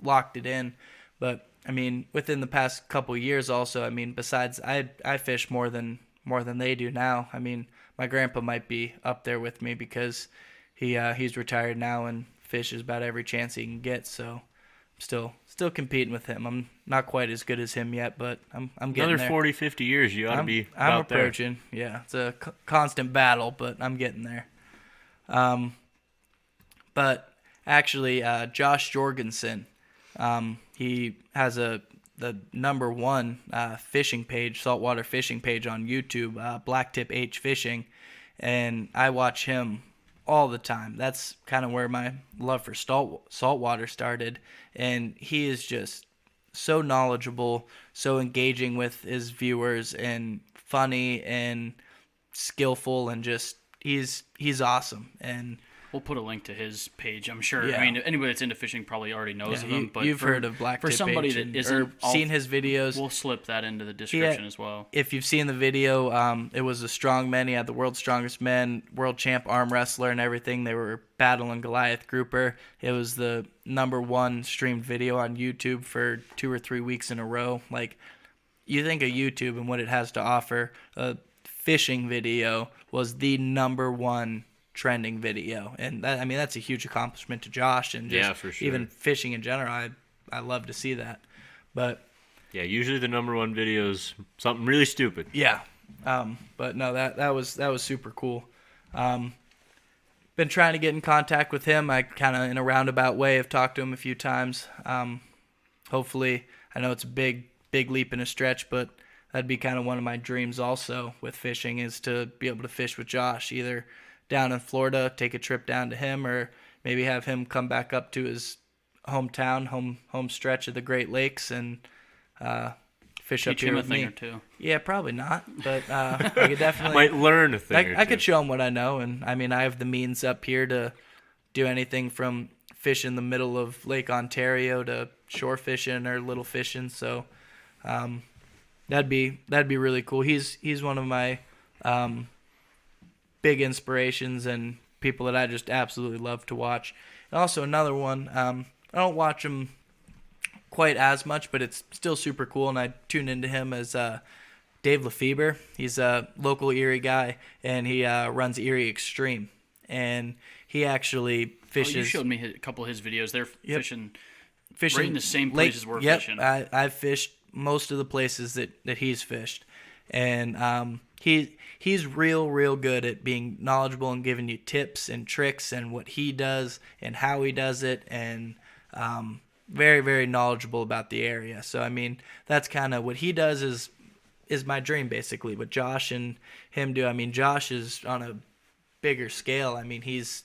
D: locked it in. But I mean, within the past couple of years also, I mean, besides I fish more than they do now. I mean, my grandpa might be up there with me because he's retired now and fishes about every chance he can get. So I'm still competing with him. I'm not quite as good as him yet, but I'm getting
A: Another
D: there.
A: 40, 50 years, you ought to be
D: I'm
A: about there.
D: approaching. Yeah, it's a constant battle, but I'm getting there. But actually, Josh Jorgensen, he has the number one fishing page, saltwater fishing page on YouTube, Blacktip H Fishing, and I watch him all the time. That's kind of where my love for saltwater started, and he is just so knowledgeable, so engaging with his viewers, and funny and skillful, and just he's awesome. And
C: We'll put a link to his page. I'm sure.
D: Yeah.
C: I mean, anybody that's into fishing probably already knows of him. But
D: you've heard of Blacktip
C: for somebody
D: H
C: that
D: and-
C: isn't,
D: or seen his videos.
C: we'll slip that into the description as well.
D: If you've seen the video, it was a strongman. He had the world's strongest men, world champ arm wrestler, and everything. They were battling Goliath grouper. It was the number one streamed video on YouTube for 2 or 3 weeks in a row. Like, you think of YouTube and what it has to offer. A fishing video was the number one trending video, and that, I mean, that's a huge accomplishment to Josh, and just
A: Yeah, for sure.
D: even fishing in general. I love to see that, but.
A: Yeah, usually the number one video is something really stupid.
D: Yeah, but no, that was super cool. Been trying to get in contact with him. I kind of, in a roundabout way, have talked to him a few times. Hopefully, I know it's a big leap and a stretch, but that'd be kind of one of my dreams also with fishing, is to be able to fish with Josh, either down in Florida, take a trip down to him, or maybe have him come back up to his hometown, home stretch of the Great Lakes, and fish up
C: Teach
D: here
C: him a
D: with
C: thing
D: me.
C: or two.
D: Yeah, probably not, but I could definitely.
A: Might learn a thing or
D: I
A: two.
D: could show him what I know, and I mean, I have the means up here to do anything from fish in the middle of Lake Ontario to shore fishing or little fishing. So that'd be really cool. He's one of my big inspirations and people that I just absolutely love to watch. And also another one, I don't watch him quite as much, but it's still super cool, and I tune into him as Dave Lefebvre. He's a local Erie guy, and he runs Erie Extreme, and he actually fishes.
C: Oh, you showed me a couple of his videos. They're fishing right in the same
D: lake-
C: places we're
D: yep,
C: fishing.
D: I've fished most of the places that he's fished, and he's real good at being knowledgeable and giving you tips and tricks and what he does and how he does it, and very knowledgeable about the area. So I mean, that's kind of what he does is my dream, basically. What Josh and him do, I mean, Josh is on a bigger scale. I mean, he's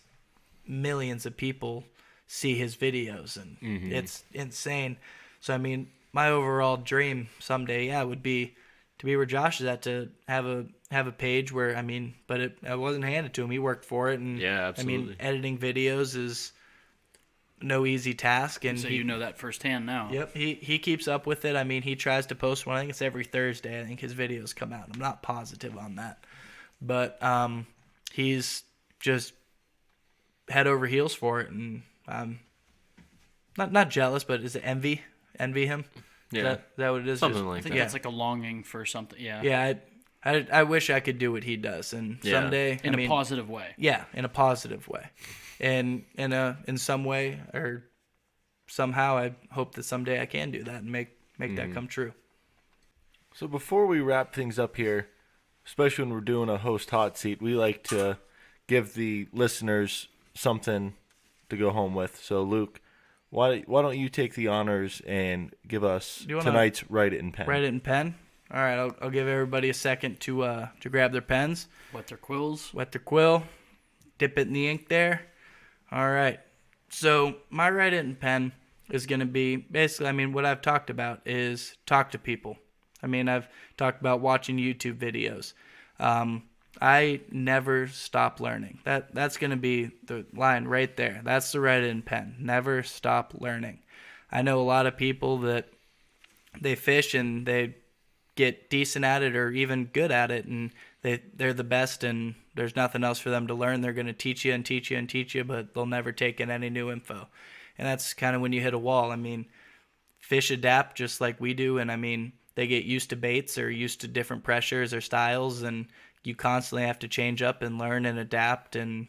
D: millions of people see his videos, and it's insane. So I mean, my overall dream someday, would be to be where Josh is at, to have a page where, I mean, but it wasn't handed to him. He worked for it, and
A: Yeah,
D: I mean,
A: absolutely.
D: editing videos is no easy task, and
C: So
D: he,
C: you know that firsthand now.
D: Yep, he keeps up with it. I mean, he tries to post one. I think it's every Thursday. I think his videos come out. I'm not positive on that, but he's just head over heels for it, and I'm not jealous, but is it envy? Envy him?
A: Yeah.
D: Is that what it is?
A: Something
D: Just-
A: like
C: I think
A: that.
C: that's like a longing for something. Yeah.
D: Yeah, I wish I could do what he does, and
A: Yeah.
D: someday,
C: In
D: I
C: a
D: mean,
C: positive way.
D: yeah, in a positive way, and in some way or somehow, I hope that someday I can do that and make that come true.
B: So before we wrap things up here, especially when we're doing a host hot seat, we like to give the listeners something to go home with. So Luke, why don't you take the honors and give us
D: Do you wanna
B: tonight's Write It in Pen?
D: Write it in pen. All right, I'll give everybody a second to grab their pens,
C: Wet their quills.
D: wet their quill, dip it in the ink there. All right. So my write-in pen is going to be basically, I mean, what I've talked about is talk to people. I mean, I've talked about watching YouTube videos. I never stop learning. That's going to be the line right there. That's the write-in pen. Never stop learning. I know a lot of people that they fish and they get decent at it or even good at it, and they're the best, and there's nothing else for them to learn. They're going to teach you and teach you and teach you, but they'll never take in any new info. And that's kind of when you hit a wall. I mean, fish adapt just like we do, and I mean, they get used to baits or used to different pressures or styles, and you constantly have to change up and learn and adapt and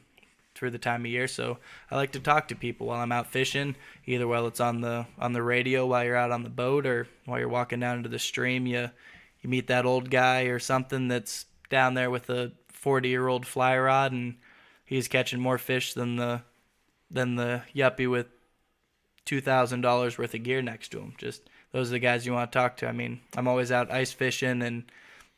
D: through the time of year. So I like to talk to people while I'm out fishing, either while it's on the radio while you're out on the boat or while you're walking down into the stream. You meet that old guy or something that's down there with a 40-year-old fly rod, and he's catching more fish than the yuppie with $2,000 worth of gear next to him. Just those are the guys you want to talk to. I mean, I'm always out ice fishing, and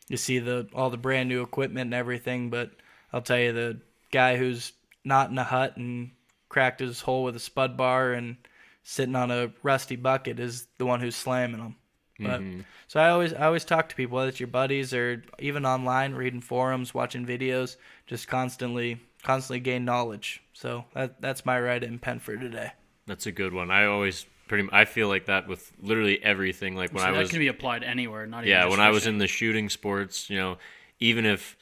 D: you see all the brand new equipment and everything, but I'll tell you, the guy who's not in a hut and cracked his hole with a spud bar and sitting on a rusty bucket is the one who's slamming them. But so I always talk to people, whether it's your buddies or even online, reading forums, watching videos, just constantly gain knowledge. So that's my write-in pen for today.
A: That's a good one. I feel like that with literally everything. Like when
C: So
A: I was
C: that can be applied anywhere, not even
A: Yeah,
C: just
A: when I was
C: fishing.
A: in the shooting sports, even if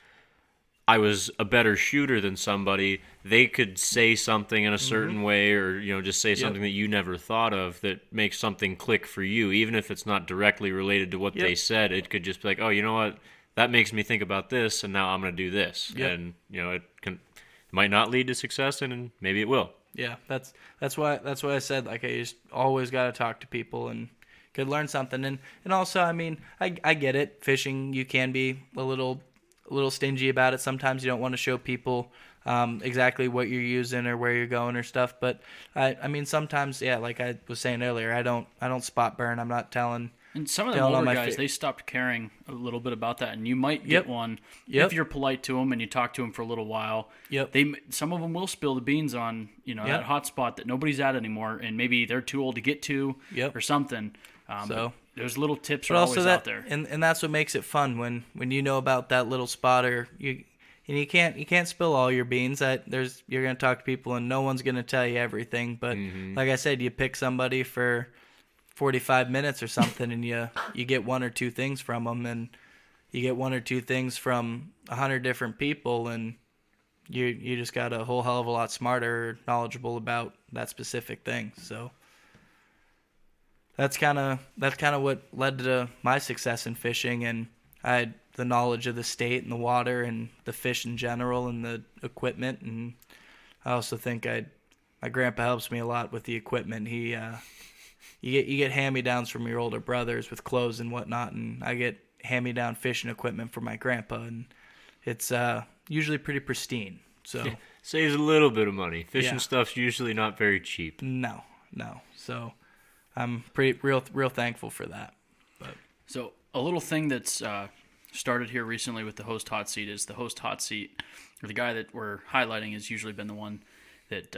A: I was a better shooter than somebody, they could say something in a certain way or, just say something that you never thought of that makes something click for you. Even if it's not directly related to what they said, it could just be like, oh, you know what? That makes me think about this, and now I'm going to do this.
D: Yep.
A: And, it might not lead to success, and maybe it will.
D: Yeah, that's why I said, like, I just always got to talk to people and could learn something. And also, I mean, I get it. Fishing, you can be a little stingy about it. Sometimes you don't want to show people exactly what you're using or where you're going or stuff. But I mean, sometimes, yeah, like I was saying earlier, I don't spot burn. I'm not telling.
C: And some of the
D: telling on
C: older
D: my
C: guys,
D: fa-
C: they stopped caring a little bit about that, and you might get one
D: Yep.
C: if you're polite to them and you talk to them for a little while.
D: Yep.
C: Some of them will spill the beans on that hot spot that nobody's at anymore, and maybe they're too old to get to or something.
D: So
C: there's little tips
D: But
C: are
D: also
C: always out there.
D: and that's what makes it fun when you know about that little spotter. You can't spill all your beans. You're gonna talk to people and no one's gonna tell you everything. But like I said, you pick somebody for 45 minutes or something, and you get one or two things from them, and you get one or two things from 100 different people, and you just got a whole hell of a lot smarter, knowledgeable about that specific thing. So that's kind of what led to my success in fishing, and I had the knowledge of the state and the water and the fish in general and the equipment, and I also think my grandpa helps me a lot with the equipment. You get hand-me-downs from your older brothers with clothes and whatnot, and I get hand-me-down fishing equipment from my grandpa, and it's usually pretty pristine. So
A: Saves a little bit of money. Fishing
D: Yeah.
A: stuff's usually not very cheap.
D: no. So I'm pretty real thankful for that.
C: So a little thing that's started here recently with the host hot seat is the host hot seat, or the guy that we're highlighting has usually been the one that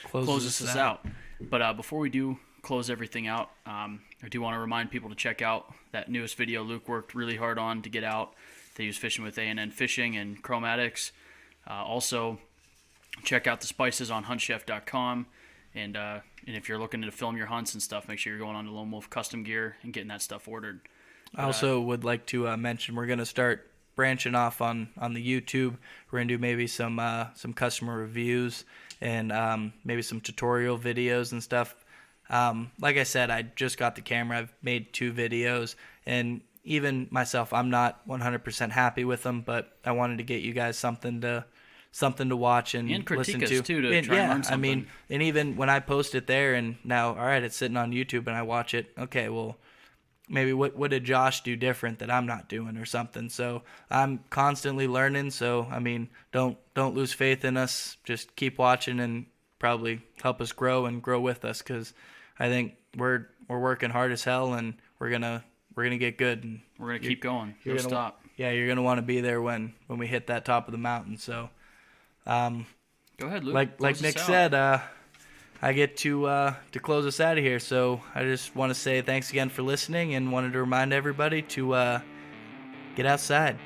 C: closes us out. But before we do close everything out, I do want to remind people to check out that newest video Luke worked really hard on to get out. They use fishing with A&N Fishing and Chromatics. Also, check out the spices on huntchef.com. And if you're looking to film your hunts and stuff, make sure you're going on to Lone Wolf Custom Gear and getting that stuff ordered.
D: I also would like to mention we're going to start branching off on the YouTube. We're going to do maybe some customer reviews and maybe some tutorial videos and stuff. Like I said, I just got the camera. I've made 2 videos, and even myself, I'm not 100% happy with them, but I wanted to get you guys something to watch and
C: critique
D: listen
C: us
D: to.
C: too, to
D: And
C: try and
D: yeah,
C: learn
D: I mean,
C: something.
D: and even when I post it there, and now, all right, it's sitting on YouTube, and I watch it. Okay, well, maybe what did Josh do different that I'm not doing or something? So I'm constantly learning. So I mean, don't lose faith in us. Just keep watching and probably help us grow and grow with us, because I think we're working hard as hell, and we're gonna get good, and
C: We're going to keep going.
D: you're
C: No
D: gonna
C: stop.
D: Yeah, you're gonna want to be there when we hit that top of the mountain. So
C: Go ahead, Luke.
D: Like
C: Close
D: Nick
C: us out.
D: said, I get to close us out of here. So I just want to say thanks again for listening, and wanted to remind everybody to get outside.